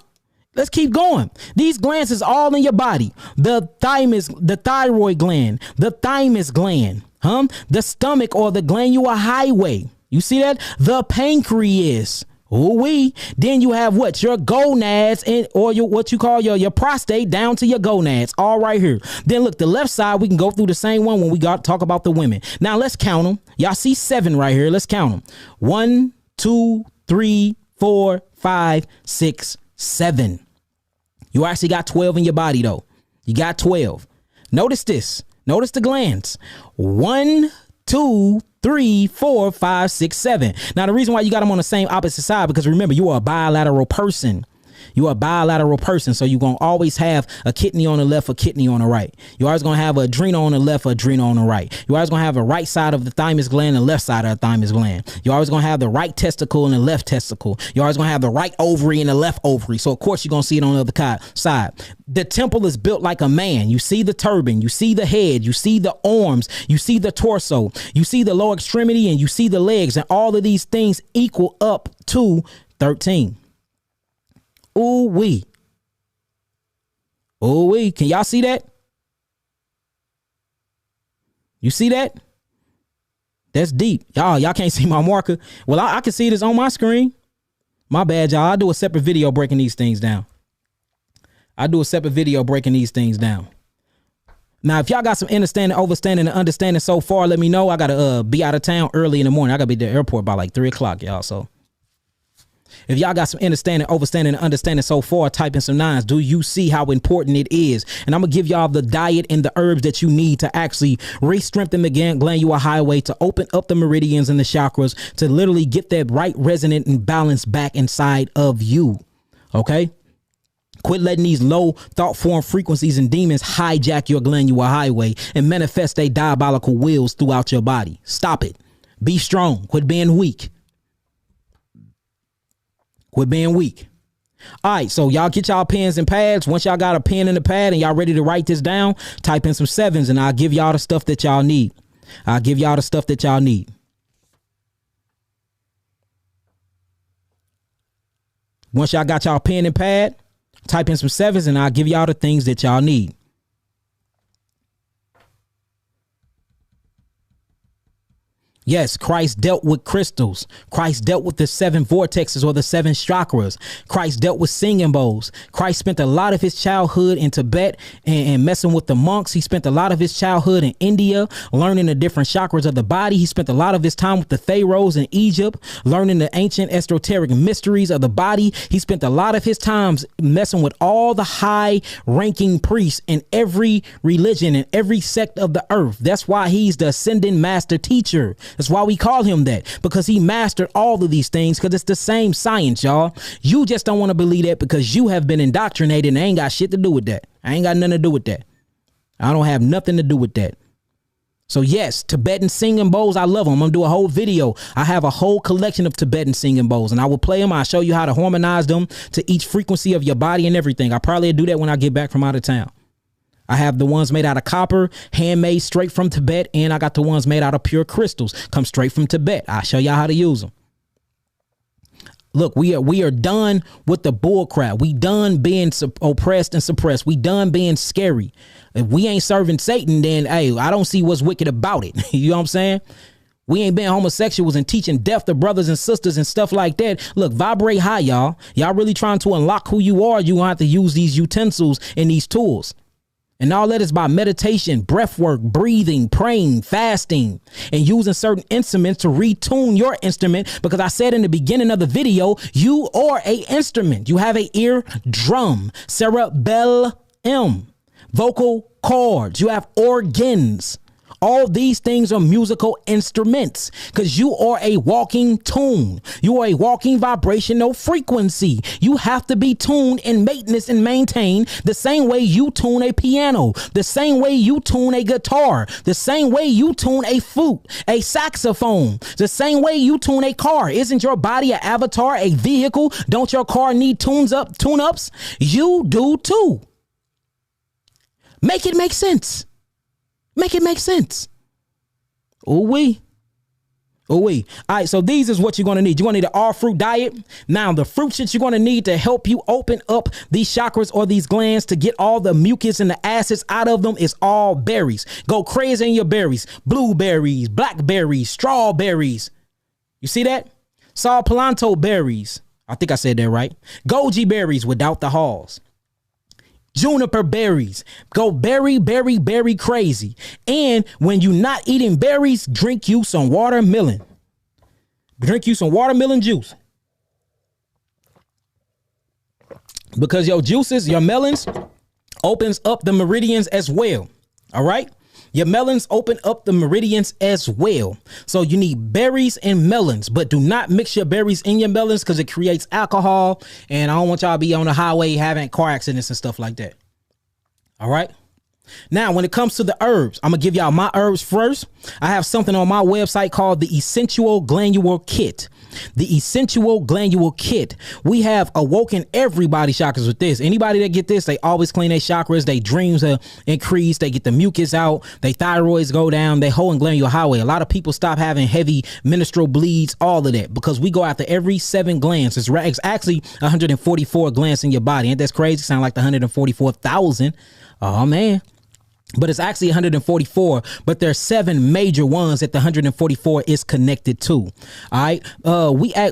Let's keep going. These glands is all in your body. The thymus, the thyroid gland, the thymus gland, the stomach or the glandular highway. You see that? The pancreas. Ooh-wee. Then you have what? Your gonads or what you call your prostate down to your gonads. All right here. Then look, the left side, we can go through the same one when we got to talk about the women. Now let's count them. Y'all see 7 right here. Let's count them. 1, 2, 3, 4, 5, 6, 7. You actually got 12 in your body though. You got 12. Notice this. Notice the glands. 1, 2, 3, 4, 5, 6, 7. Now, the reason why you got them on the same opposite side, because remember, you are a bilateral person. You are a bilateral person. So you're going to always have a kidney on the left, a kidney on the right. You're always going to have an adrenal on the left, adrenal on the right. You're always going to have a right side of the thymus gland and left side of the thymus gland. You're always going to have the right testicle and the left testicle. You're always going to have the right ovary and the left ovary. So, of course, you're going to see it on the other side. The temple is built like a man. You see the turban. You see the head. You see the arms. You see the torso. You see the lower extremity and you see the legs. And all of these things equal up to 13. Ooh-wee. Ooh-wee. Can y'all see that? You see that? That's deep. Y'all can't see my marker. Well, I can see this on my screen. My bad, y'all. I'll do a separate video breaking these things down. Now, if y'all got some understanding, overstanding, and understanding so far, let me know. I got to be out of town early in the morning. I got to be at the airport by like 3 o'clock, y'all. So if y'all got some understanding, overstanding, and understanding so far, type in some 9s. Do you see how important it is? And I'm going to give y'all the diet and the herbs that you need to actually re-strengthen the glandular highway, to open up the meridians and the chakras, to literally get that right resonant and balance back inside of you. Okay? Quit letting these low thought form frequencies and demons hijack your glandular highway and manifest their diabolical wills throughout your body. Stop it. Be strong. Quit being weak. All right, so y'all get y'all pens and pads. Once y'all got a pen and a pad and y'all ready to write this down, type in some 7s and I'll give y'all the stuff that y'all need. Once y'all got y'all pen and pad, type in some 7s and I'll give y'all the things that y'all need. Yes, Christ dealt with crystals. Christ dealt with the 7 vortexes or the 7 chakras. Christ dealt with singing bowls. Christ spent a lot of his childhood in Tibet and messing with the monks. He spent a lot of his childhood in India, learning the different chakras of the body. He spent a lot of his time with the pharaohs in Egypt, learning the ancient esoteric mysteries of the body. He spent a lot of his times messing with all the high ranking priests in every religion and every sect of the earth. That's why he's the ascending master teacher. That's why we call him that, because he mastered all of these things, because it's the same science, y'all. You just don't want to believe that because you have been indoctrinated and I ain't got shit to do with that. I ain't got nothing to do with that. I don't have nothing to do with that. So yes, Tibetan singing bowls, I love them. I'm going to do a whole video. I have a whole collection of Tibetan singing bowls and I will play them. I'll show you how to harmonize them to each frequency of your body and everything. I'll probably do that when I get back from out of town. I have the ones made out of copper, handmade straight from Tibet, and I got the ones made out of pure crystals, come straight from Tibet. I'll show y'all how to use them. Look, we are done with the bull crap. We done being oppressed and suppressed. We done being scary. If we ain't serving Satan, then, hey, I don't see what's wicked about it. You know what I'm saying? We ain't been homosexuals and teaching death to brothers and sisters and stuff like that. Look, vibrate high, y'all. Y'all really trying to unlock who you are. You gonna have to use these utensils and these tools. And all that is by meditation, breath work, breathing, praying, fasting, and using certain instruments to retune your instrument. Because I said in the beginning of the video, you are an instrument. You have an ear drum, cerebellum, vocal cords. You have organs. All these things are musical instruments because you are a walking tune. You are a walking vibrational frequency. You have to be tuned and maintenance and maintained the same way you tune a piano, the same way you tune a guitar, the same way you tune a flute, a saxophone, the same way you tune a car. Isn't your body an avatar, a vehicle? Don't your car need tune-ups? You do too. Make it make sense. Make it make sense. Ooh-wee. Ooh-wee. All right, so these is what you're going to need. You're going to need an all-fruit diet. Now, the fruits that you're going to need to help you open up these chakras or these glands to get all the mucus and the acids out of them is all berries. Go crazy in your berries. Blueberries, blackberries, strawberries. You see that? Saw Pilanto berries. I think I said that right. Goji berries without the hulls. Juniper berries. Go berry crazy. And when you're not eating berries, drink you some watermelon. Drink you some watermelon juice. Because your juices, your melons, opens up the meridians as well. All right? Your melons open up the meridians as well. So you need berries and melons, but do not mix your berries in your melons because it creates alcohol. And I don't want y'all to be on the highway having car accidents and stuff like that. All right. Now, when it comes to the herbs, I'm going to give y'all my herbs first. I have something on my website called the Essential Glandular Kit. The Essential Glandular Kit. We have awoken everybody's chakras with this. Anybody that get this, they always clean their chakras. Their dreams are increased. They get the mucus out. Their thyroids go down. They whole and glandular highway. A lot of people stop having heavy menstrual bleeds, all of that, because we go after every 7 glands. It's actually 144 glands in your body. Ain't that crazy? Sound like the 144,000. Oh, man. But it's actually 144, but there's 7 major ones that the 144 is connected to. All right.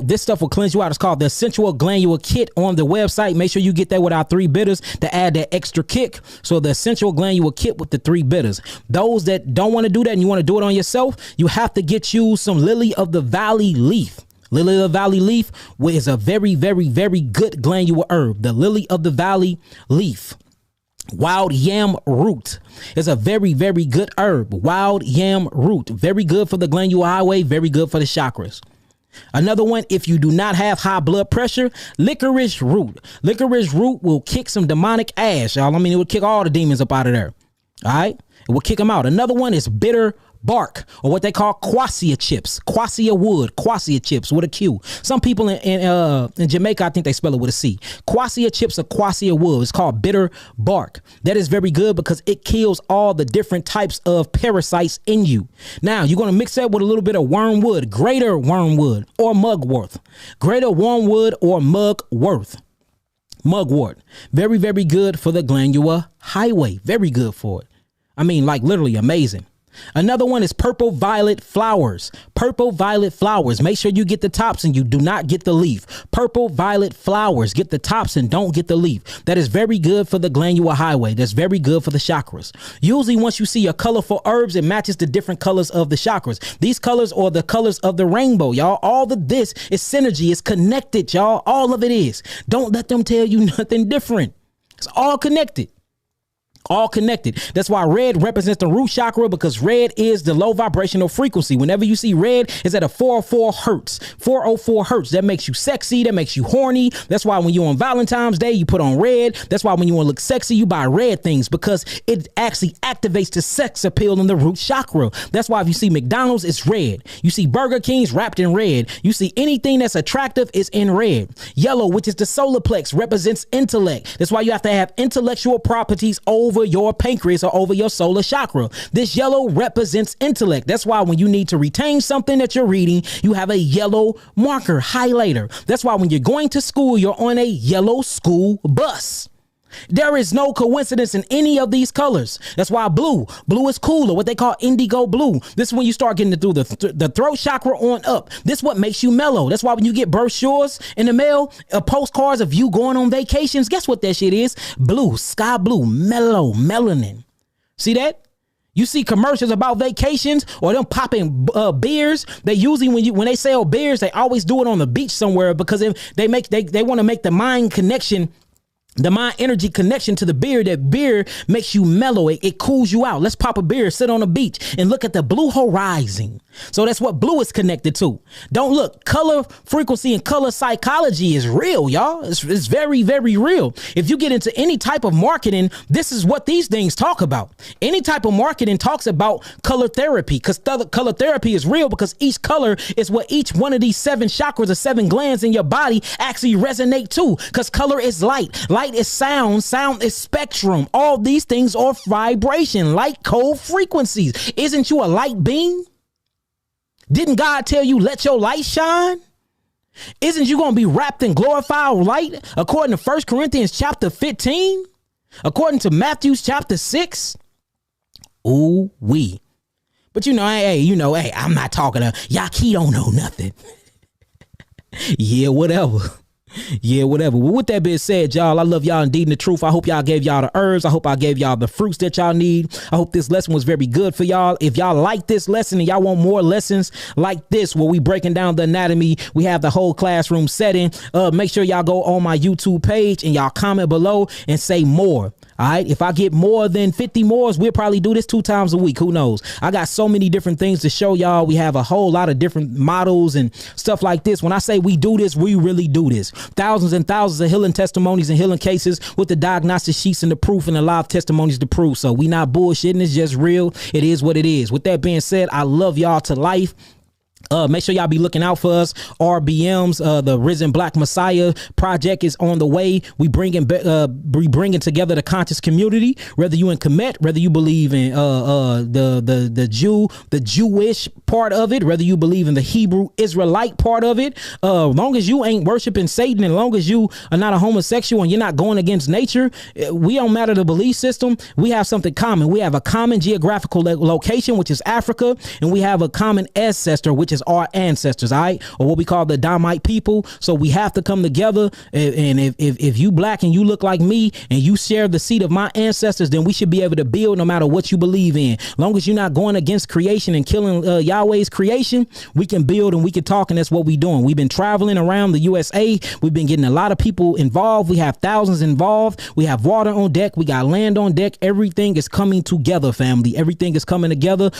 This stuff will cleanse you out. It's called the Essential Glandular Kit on the website. Make sure you get that with our 3 bitters to add that extra kick. So the Essential Glandular Kit with the 3 bitters. Those that don't want to do that and you want to do it on yourself, you have to get you some Lily of the Valley leaf. Lily of the Valley leaf is a very, very, very good glandular herb. The Lily of the Valley leaf. Wild yam root is a very, very good herb. Wild yam root. Very good for the glandular highway. Very good for the chakras. Another one, if you do not have high blood pressure, licorice root. Licorice root will kick some demonic ass, y'all. I mean, it will kick all the demons up out of there. All right? It will kick them out. Another one is bitter bark, or what they call quassia chips, quassia wood, quassia chips with a Q. Some people in Jamaica, I think they spell it with a C. Quassia chips or quassia wood. It's called bitter bark. That is very good because it kills all the different types of parasites in you. Now, you're going to mix that with a little bit of wormwood, greater wormwood or mugwort. Greater wormwood or mugwort. Mugwort. Very, very good for the glandular highway. Very good for it. I mean, like literally amazing. Another one is purple violet flowers. Purple violet flowers. Make sure you get the tops and you do not get the leaf. Purple violet flowers. Get the tops and don't get the leaf. That is very good for the glandular highway. That's very good for the chakras. Usually once you see your colorful herbs, it matches the different colors of the chakras. These colors are the colors of the rainbow, y'all. All of this is synergy. It's connected, y'all. All of it is. Don't let them tell you nothing different. It's all connected. All connected. That's why red represents the root chakra, because red is the low vibrational frequency. Whenever you see red, it's at a 404 hertz. 404 hertz. That makes you sexy. That makes you horny. That's why when you're on Valentine's Day, you put on red. That's why when you want to look sexy, you buy red things, because it actually activates the sex appeal in the root chakra. That's why if you see McDonald's, it's red. You see Burger King's wrapped in red. You see anything that's attractive is in red. Yellow, which is the solar plex, represents intellect. That's why you have to have intellectual properties over your pancreas or over your solar chakra. This yellow represents intellect. That's why when you need to retain something that you're reading, you have a yellow marker highlighter. That's why when you're going to school, you're on a yellow school bus. There is no coincidence in any of these colors. That's why blue is cooler, what they call indigo blue. This is when you start getting through the throat chakra on up. This is what makes you mellow. That's why when you get brochures in the mail, postcards of you going on vacations, guess what that shit is? Blue, sky blue, mellow, melanin. See that? You see commercials about vacations or them popping beers. They usually when they sell beers, they always do it on the beach somewhere, because they want to make the mind connection The mind energy connection to the beer, that beer makes you mellow. It cools you out. Let's pop a beer, sit on a beach and look at the blue horizon. So that's what blue is connected to. Don't look. Color frequency and color psychology is real, y'all. It's very, very real. If you get into any type of marketing, this is what these things talk about. Any type of marketing talks about color therapy, because color therapy is real, because each color is what each one of these 7 chakras or 7 glands in your body actually resonate to, because color is light. Light is sound. Sound is spectrum. All these things are vibration, light, cold frequencies. Isn't you a light being? Didn't God tell you, let your light shine? Isn't you going to be wrapped in glorified light? According to 1 Corinthians chapter 15, according to Matthew chapter 6. Ooh, wee. But hey, I'm not talking to Yaki, don't know nothing. Yeah, whatever. Yeah, whatever. Well, with that being said, y'all, I love y'all indeed in the truth. I hope y'all gave y'all the herbs. I hope I gave y'all the fruits that y'all need. I hope this lesson was very good for y'all. If y'all like this lesson and y'all want more lessons like this, where we breaking down the anatomy, we have the whole classroom setting. Make sure y'all go on my YouTube page and y'all comment below and say more. All right. If I get more than 50 more, we'll probably do this 2 times a week. Who knows? I got so many different things to show y'all. We have a whole lot of different models and stuff like this. When I say we do this, we really do this. Thousands and thousands of healing testimonies and healing cases with the diagnostic sheets and the proof and the live testimonies to prove. So we not bullshitting. It's just real. It is what it is. With that being said, I love y'all to life. Make sure y'all be looking out for us. RBMs, the Risen Black Messiah project is on the way. We bringing together the conscious community. Whether you in Kemet, whether you believe in the Jewish part of it, whether you believe in the Hebrew Israelite part of it, long as you ain't worshiping Satan, and long as you are not a homosexual and you're not going against nature, we don't matter the belief system. We have something common. We have a common geographical location, which is Africa, and we have a common ancestor, which is our ancestors, all right, or what we call the Damite people. So we have to come together, and if you black and you look like me and you share the seed of my ancestors, then we should be able to build no matter what you believe in. Long as you're not going against creation and killing Yahweh's creation, we can build and we can talk, and that's what we're doing. We've been traveling around the USA. We've been getting a lot of people involved. We have thousands involved. We have water on deck. We got land on deck. Everything is coming together, family. Everything is coming together.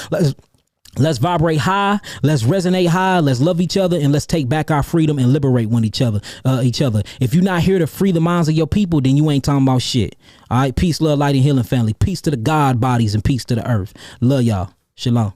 Let's vibrate high. Let's resonate high. Let's love each other, and let's take back our freedom and liberate each other. If you're not here to free the minds of your people, then you ain't talking about shit. All right. Peace, love, light, and healing, family. Peace to the God bodies and peace to the earth. Love y'all. Shalom.